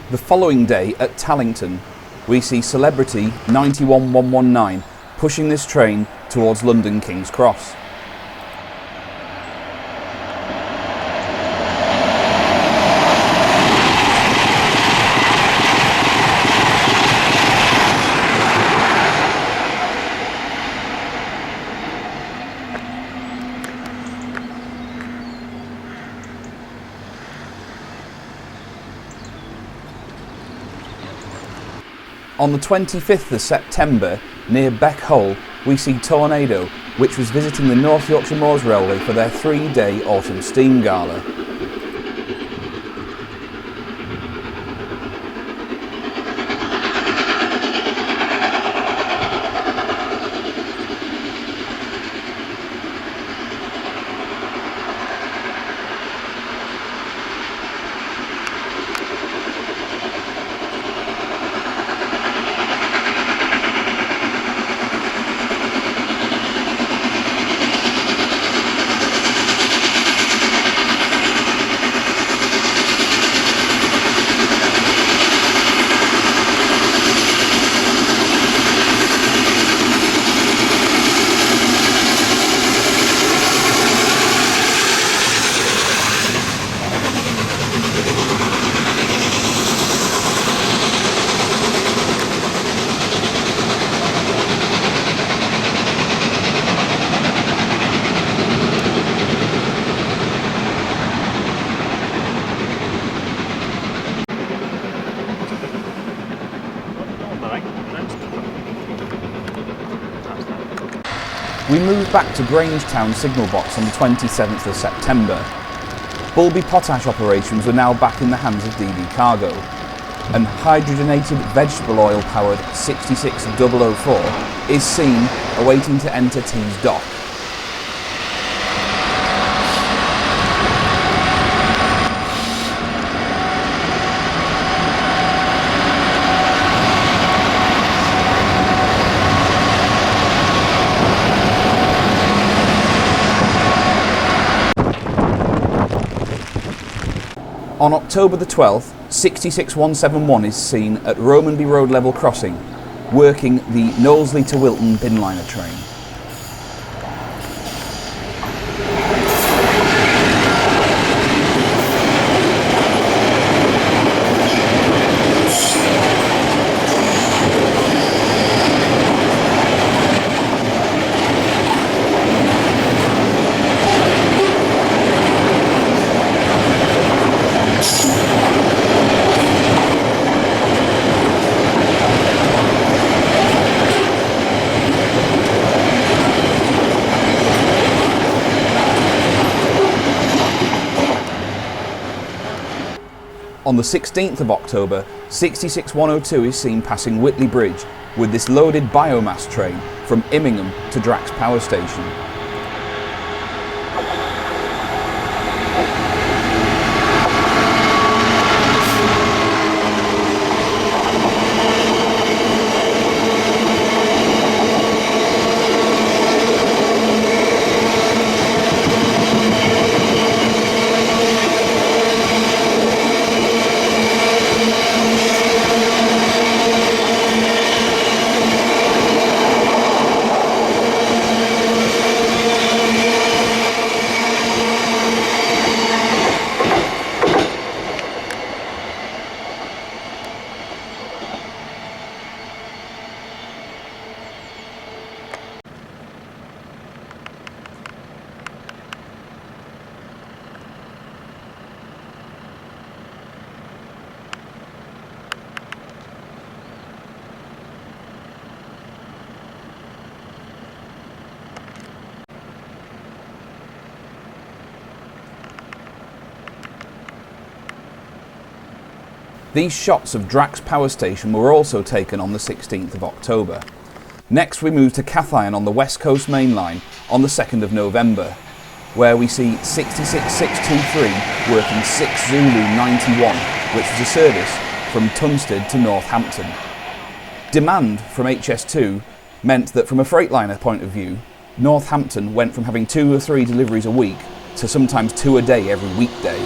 The following day at Tallington, we see Celebrity 91119 pushing this train towards London King's Cross. On the 25th of September, near Beckhull, we see Tornado, which was visiting the North Yorkshire Moors Railway for their 3-day autumn steam gala. We moved back to Grangetown signal box on the 27th of September. Bulby potash operations were now back in the hands of DB Cargo, and hydrogenated vegetable oil powered 66004 is seen awaiting to enter Tees Dock. On October the 12th, 66171 is seen at Romanby Road level crossing, working the Knowsley to Wilton binliner train. On the 16th of October, 66102 is seen passing Whitley Bridge with this loaded biomass train from Immingham to Drax Power Station. These shots of Drax Power Station were also taken on the 16th of October. Next we move to Cathayan on the West Coast Main Line on the 2nd of November, where we see 66623 working 6 Zulu 91, which was a service from Tunstead to Northampton. Demand from HS2 meant that from a Freightliner point of view, Northampton went from having 2 or 3 deliveries a week to sometimes 2 a day every weekday.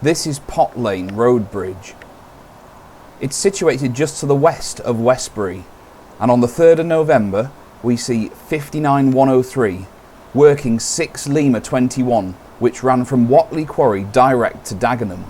This is Pot Lane Road Bridge. It's situated just to the west of Westbury, and on the 3rd of November we see 59103 working 6 Lima 21, which ran from Watley Quarry direct to Dagenham.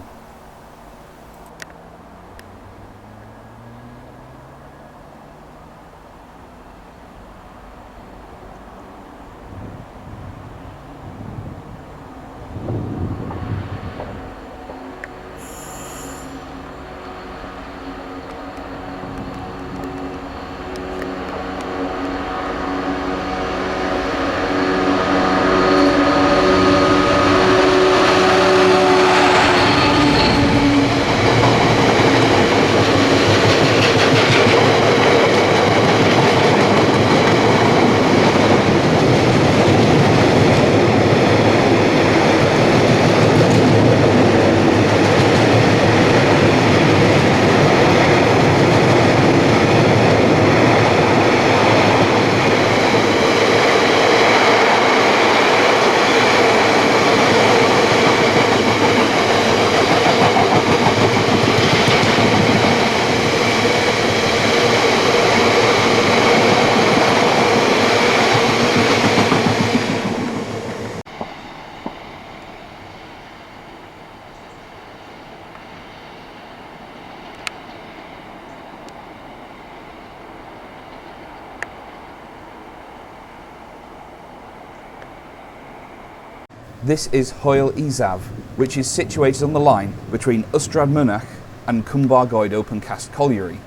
This is Hoyle Isav, which is situated on the line between Ystrad Mynach and Cumbargoed Open Cast Colliery.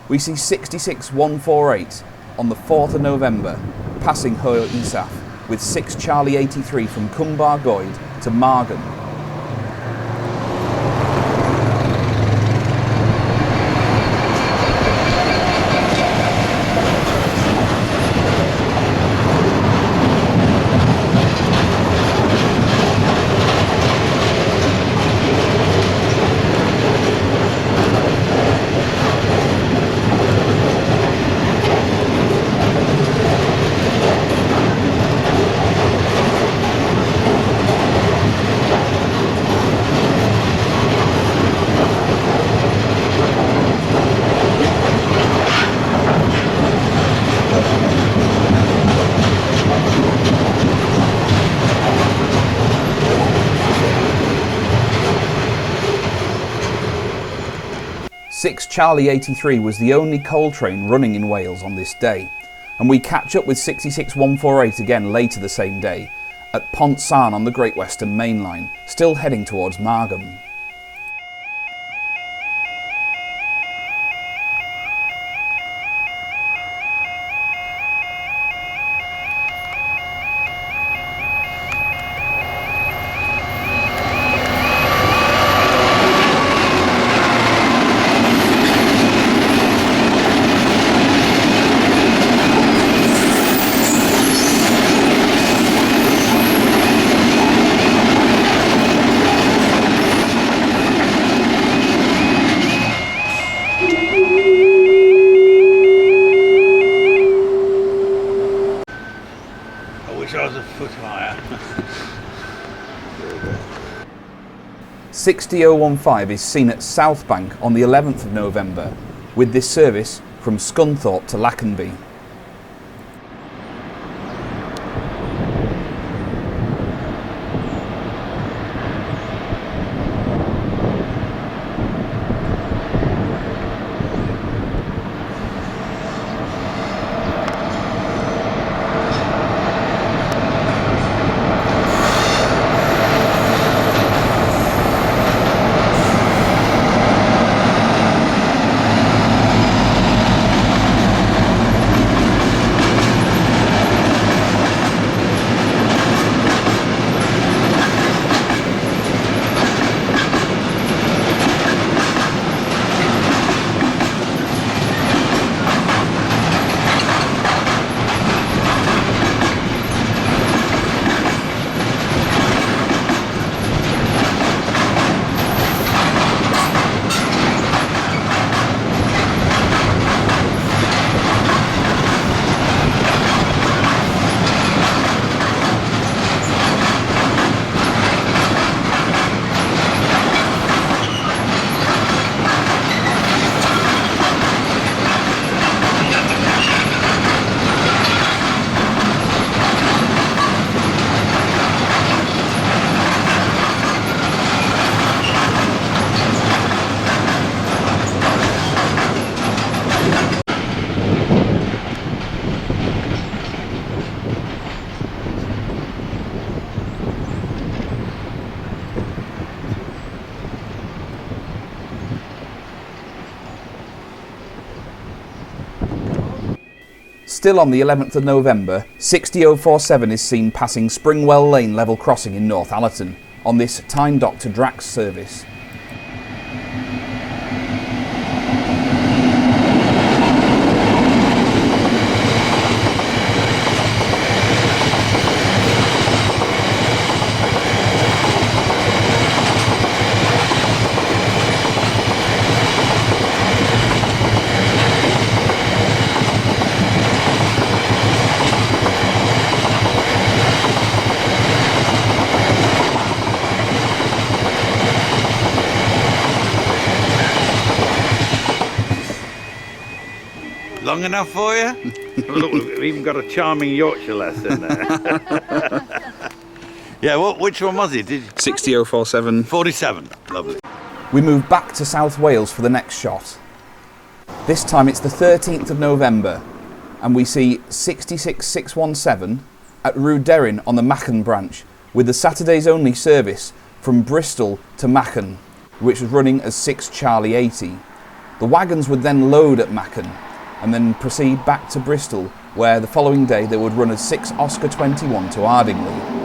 We see 66148 on the 4th of November, passing Hoyle Isav with 6 Charlie 83 from Cumbargoed to Margam. Six Charlie 83 was the only coal train running in Wales on this day, and we catch up with 66148 again later the same day at Pont Sarn on the Great Western Main Line, still heading towards Margam. wish I was a foot higher. 60015 is seen at South Bank on the 11th of November, with this service from Scunthorpe to Lackenby. Still on the 11th of November, 60047 is seen passing Springwell Lane level crossing in North Allerton on this Tyne Dock to Drax service. Long enough for you? Look, we've even got a charming Yorkshire lesson there. Yeah, which one was it? 60047. 47. Lovely. We move back to South Wales for the next shot. This time it's the 13th of November and we see 66617 at Rhuderryn on the Machen branch with the Saturdays only service from Bristol to Machen, which was running as 6 Charlie 80. The wagons would then load at Machen and then proceed back to Bristol, where the following day they would run as 6 Oscar 21 to Ardingly.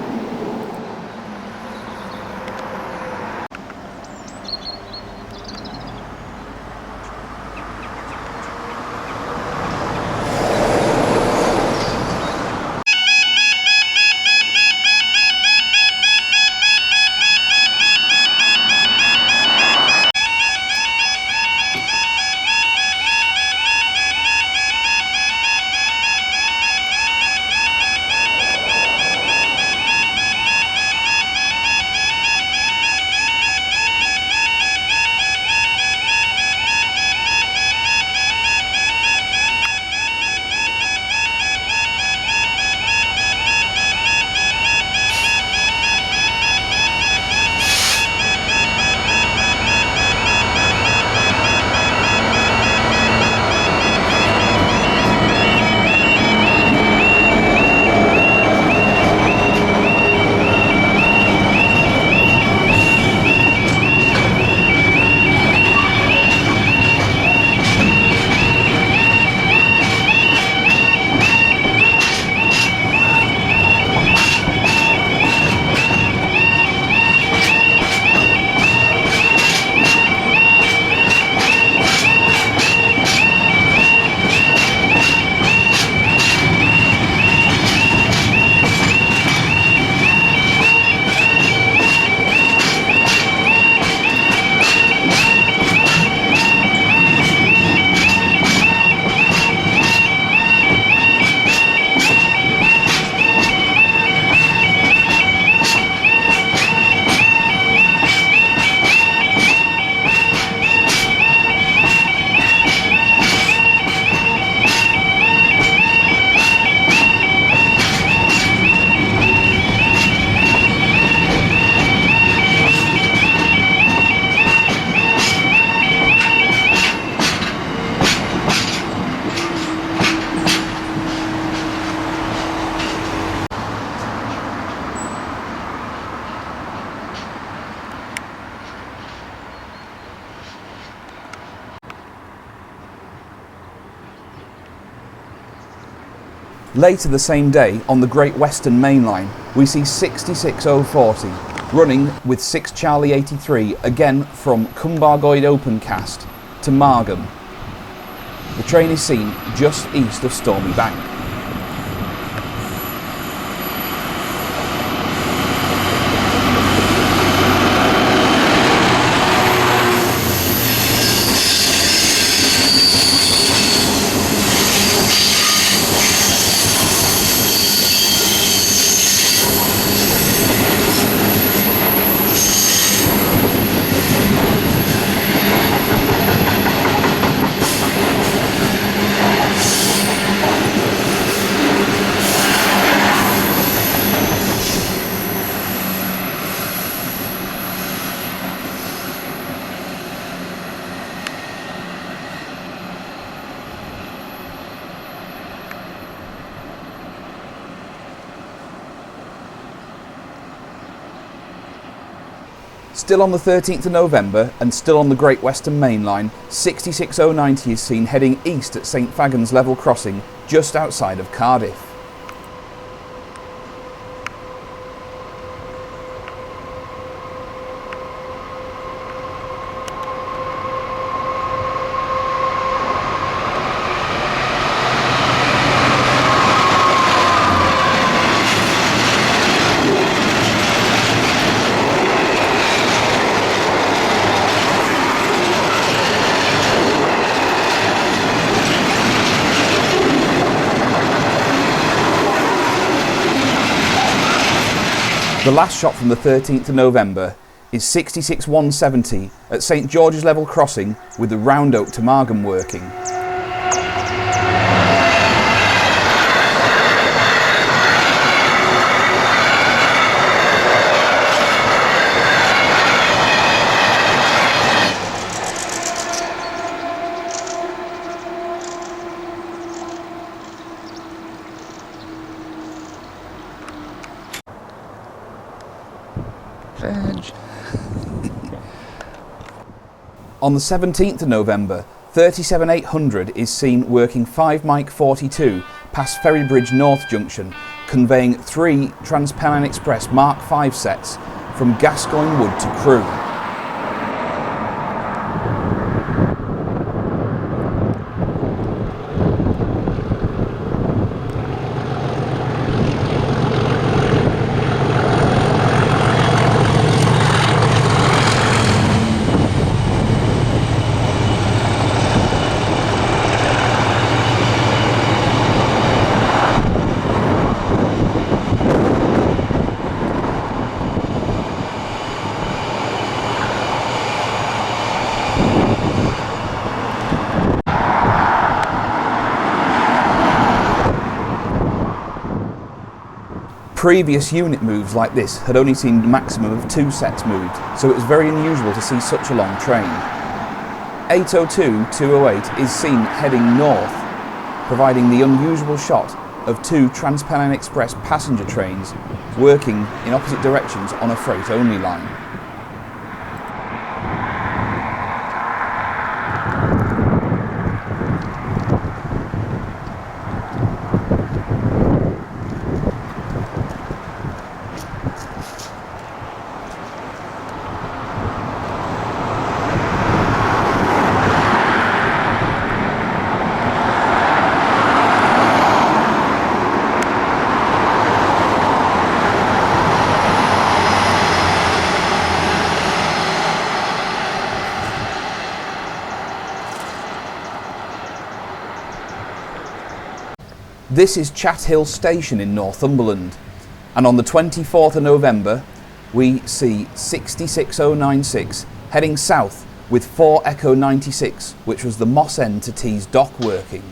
Later the same day, on the Great Western Main Line, we see 66040 running with 6 Charlie 83 again from Cumbargoed Opencast to Margam. The train is seen just east of Stormy Bank. Still on the 13th of November and still on the Great Western Main Line, 66090 is seen heading east at St Fagans level crossing just outside of Cardiff. The last shot from the 13th of November is 66170 at St George's level crossing with the Round Oak to Margam working. On the 17th of November, 37800 is seen working 5 Mike 42 past Ferrybridge North Junction, conveying 3 TransPennine Express Mark V sets from Gascoigne Wood to Crewe. Previous unit moves like this had only seen a maximum of 2 sets moved, so it was very unusual to see such a long train. 802-208 is seen heading north, providing the unusual shot of 2 TransPennine Express passenger trains working in opposite directions on a freight-only line. This is Chat Hill Station in Northumberland, and on the 24th of November we see 66096 heading south with 4 Echo 96, which was the Moss End to Tees dock working.